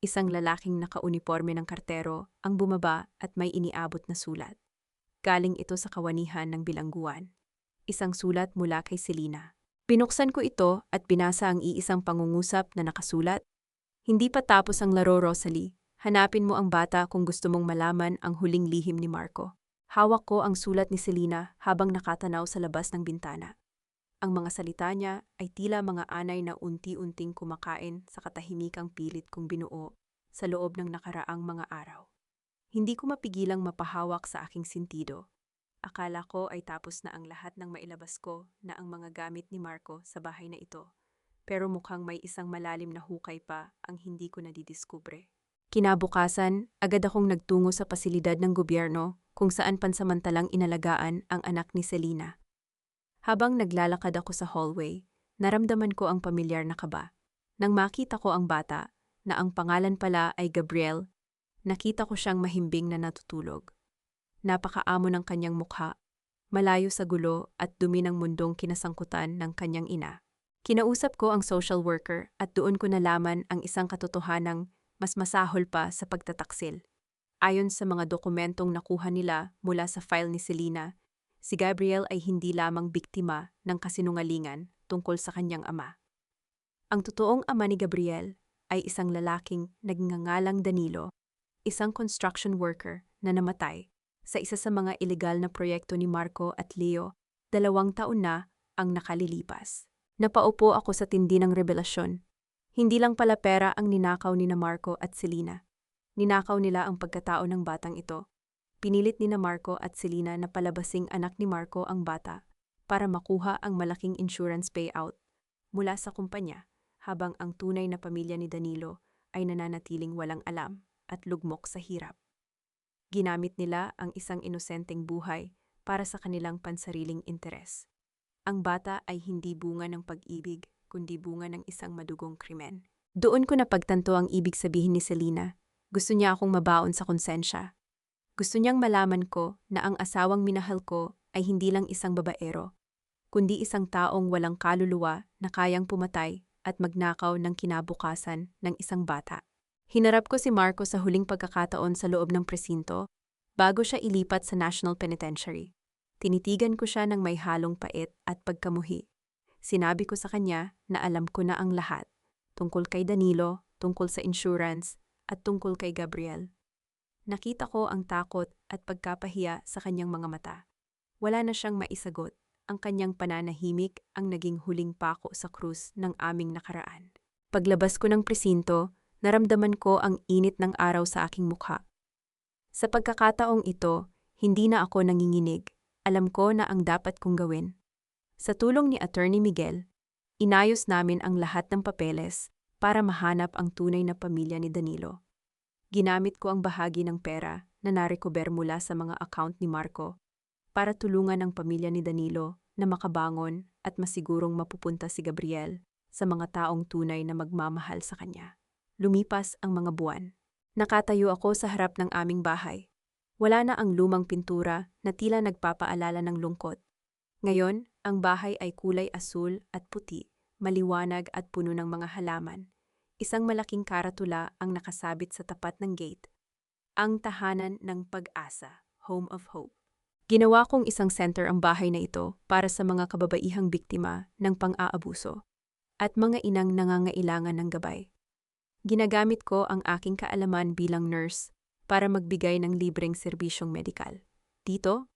Isang lalaking nakauniporme ng kartero ang bumaba at may iniabot na sulat. Galing ito sa kawanihan ng bilangguan. Isang sulat mula kay Selena. Binuksan ko ito at binasa ang iisang pangungusap na nakasulat. Hindi pa tapos ang laro, Rosalie. Hanapin mo ang bata kung gusto mong malaman ang huling lihim ni Marco. Hawak ko ang sulat ni Selena habang nakatanaw sa labas ng bintana. Ang mga salita niya ay tila mga anay na unti-unting kumakain sa katahimikang pilit kong binuo sa loob ng nakaraang mga araw. Hindi ko mapigilang mapahawak sa aking sentido. Akala ko ay tapos na ang lahat ng mailabas ko na ang mga gamit ni Marco sa bahay na ito. Pero mukhang may isang malalim na hukay pa ang hindi ko nadidiskubre. Kinabukasan, agad akong nagtungo sa pasilidad ng gobyerno kung saan pansamantalang inalagaan ang anak ni Selena. Habang naglalakad ako sa hallway, naramdaman ko ang pamilyar na kaba. Nang makita ko ang bata, na ang pangalan pala ay Gabriel, nakita ko siyang mahimbing na natutulog. Napakaamo ng kanyang mukha, malayo sa gulo at dumi ng mundong kinasangkutan ng kanyang ina. Kinausap ko ang social worker at doon ko nalaman ang isang katotohanang mas masahol pa sa pagtataksil. Ayon sa mga dokumentong nakuha nila mula sa file ni Selena, si Gabriel ay hindi lamang biktima ng kasinungalingan tungkol sa kanyang ama. Ang totoong ama ni Gabriel ay isang lalaking nagngangalang Danilo, isang construction worker na namatay sa isa sa mga ilegal na proyekto ni Marco at Leo 2 taon na ang nakalilipas. Napaupo ako sa tindi ng revelasyon. Hindi lang pala pera ang ninakaw ni Marco at Selena. Ninakaw nila ang pagkatao ng batang ito. Pinilit ni Marco at Selena na palabasing anak ni Marco ang bata para makuha ang malaking insurance payout mula sa kumpanya habang ang tunay na pamilya ni Danilo ay nananatiling walang alam at lugmok sa hirap. Ginamit nila ang isang inosenteng buhay para sa kanilang pansariling interes. Ang bata ay hindi bunga ng pag-ibig, kundi bunga ng isang madugong krimen. Doon ko napagtanto ang ibig sabihin ni Selena. Gusto niya akong mabaon sa konsensya. Gusto niyang malaman ko na ang asawang minahal ko ay hindi lang isang babaero, kundi isang taong walang kaluluwa na kayang pumatay at magnakaw ng kinabukasan ng isang bata. Hinarap ko si Marco sa huling pagkakataon sa loob ng presinto bago siya ilipat sa National Penitentiary. Tinitigan ko siya ng may halong pait at pagkamuhi. Sinabi ko sa kanya na alam ko na ang lahat, tungkol kay Danilo, tungkol sa insurance, at tungkol kay Gabriel. Nakita ko ang takot at pagkapahiya sa kanyang mga mata. Wala na siyang maisagot. Ang kanyang pananahimik ang naging huling pako sa krus ng aming nakaraan. Paglabas ko ng presinto, naramdaman ko ang init ng araw sa aking mukha. Sa pagkakataong ito, hindi na ako nanginginig. Alam ko na ang dapat kong gawin. Sa tulong ni Attorney Miguel, inayos namin ang lahat ng papeles para mahanap ang tunay na pamilya ni Danilo. Ginamit ko ang bahagi ng pera na narecover mula sa mga account ni Marco para tulungan ang pamilya ni Danilo na makabangon at masigurong mapupunta si Gabriel sa mga taong tunay na magmamahal sa kanya. Lumipas ang mga buwan. Nakatayo ako sa harap ng aming bahay. Wala na ang lumang pintura na tila nagpapaalala ng lungkot. Ngayon, ang bahay ay kulay asul at puti, maliwanag at puno ng mga halaman. Isang malaking karatula ang nakasabit sa tapat ng gate. Ang tahanan ng pag-asa, Home of Hope. Ginawa kong isang center ang bahay na ito para sa mga kababaihang biktima ng pang-aabuso at mga inang nangangailangan ng gabay. Ginagamit ko ang aking kaalaman bilang nurse para magbigay ng libreng serbisyong medikal. Dito,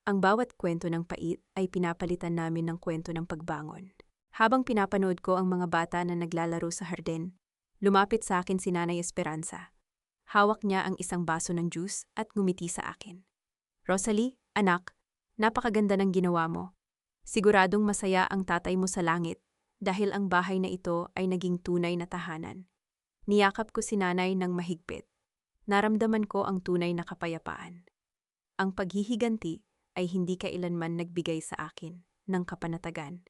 ang bawat kwento ng pait ay pinapalitan namin ng kwento ng pagbangon. Habang pinapanood ko ang mga bata na naglalaro sa hardin, lumapit sa akin si Nanay Esperanza. Hawak niya ang isang baso ng juice at ngumiti sa akin. Rosalie, anak, napakaganda ng ginawa mo. Siguradong masaya ang tatay mo sa langit dahil ang bahay na ito ay naging tunay na tahanan. Niyakap ko si nanay ng mahigpit. Naramdaman ko ang tunay na kapayapaan. Ang paghihiganti ay hindi kailanman nagbigay sa akin ng kapanatagan,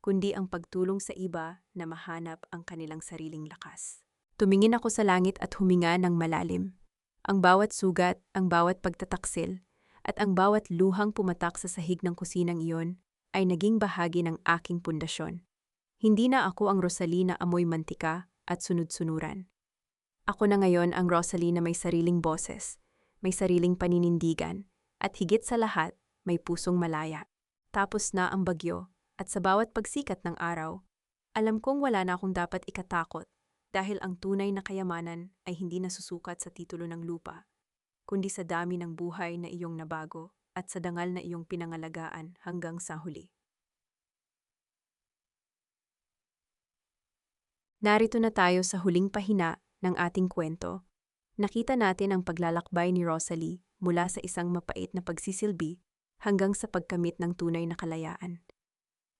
kundi ang pagtulong sa iba na mahanap ang kanilang sariling lakas. Tumingin ako sa langit at huminga ng malalim. Ang bawat sugat, ang bawat pagtataksil, at ang bawat luhang pumatak sa sahig ng kusinang iyon ay naging bahagi ng aking pundasyon. Hindi na ako ang Rosalie na amoy mantika at sunod-sunuran. Ako na ngayon ang Rosalie na may sariling boses, may sariling paninindigan, at higit sa lahat, may pusong malaya. Tapos na ang bagyo, at sa bawat pagsikat ng araw, alam kong wala na akong dapat ikatakot dahil ang tunay na kayamanan ay hindi nasusukat sa titulo ng lupa, kundi sa dami ng buhay na iyong nabago at sa dangal na iyong pinangalagaan hanggang sa huli. Narito na tayo sa huling pahina ng ating kwento. Nakita natin ang paglalakbay ni Rosalie mula sa isang mapait na pagsisilbi hanggang sa pagkamit ng tunay na kalayaan.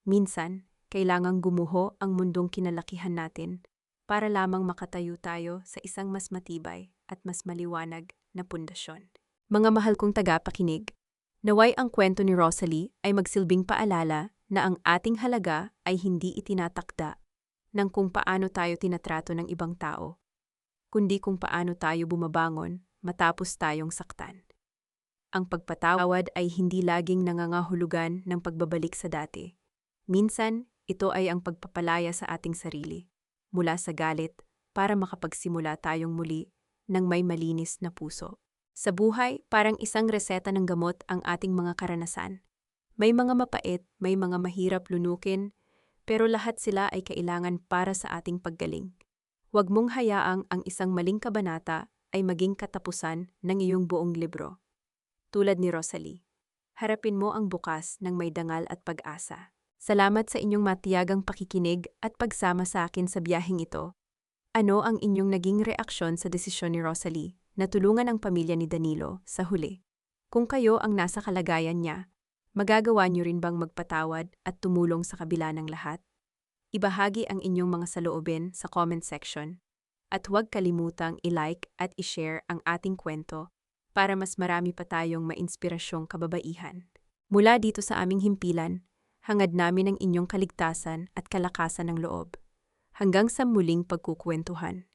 Minsan, kailangang gumuho ang mundong kinalakihan natin para lamang makatayo tayo sa isang mas matibay at mas maliwanag na pundasyon. Mga mahal kong tagapakinig, naway ang kwento ni Rosalie ay magsilbing paalala na ang ating halaga ay hindi itinatakda ng kung paano tayo tinatrato ng ibang tao, kundi kung paano tayo bumabangon matapos tayong saktan. Ang pagpatawad ay hindi laging nangangahulugan ng pagbabalik sa dati. Minsan, ito ay ang pagpapalaya sa ating sarili, mula sa galit para makapagsimula tayong muli ng may malinis na puso. Sa buhay, parang isang reseta ng gamot ang ating mga karanasan. May mga mapait, may mga mahirap lunukin, pero lahat sila ay kailangan para sa ating paggaling. Huwag mong hayaang ang isang maling kabanata ay maging katapusan ng iyong buong libro. Tulad ni Rosalie, harapin mo ang bukas ng may dangal at pag-asa. Salamat sa inyong matiyagang pakikinig at pagsama sa akin sa biyaheng ito. Ano ang inyong naging reaksyon sa desisyon ni Rosalie na tulungan ang pamilya ni Danilo sa huli? Kung kayo ang nasa kalagayan niya, magagawa niyo rin bang magpatawad at tumulong sa kabila ng lahat? Ibahagi ang inyong mga saloobin sa comment section. At huwag kalimutang i-like at i-share ang ating kwento para mas marami pa tayong mainspirasyong kababaihan. Mula dito sa aming himpilan, hangad namin ang inyong kaligtasan at kalakasan ng loob. Hanggang sa muling pagkukwentuhan.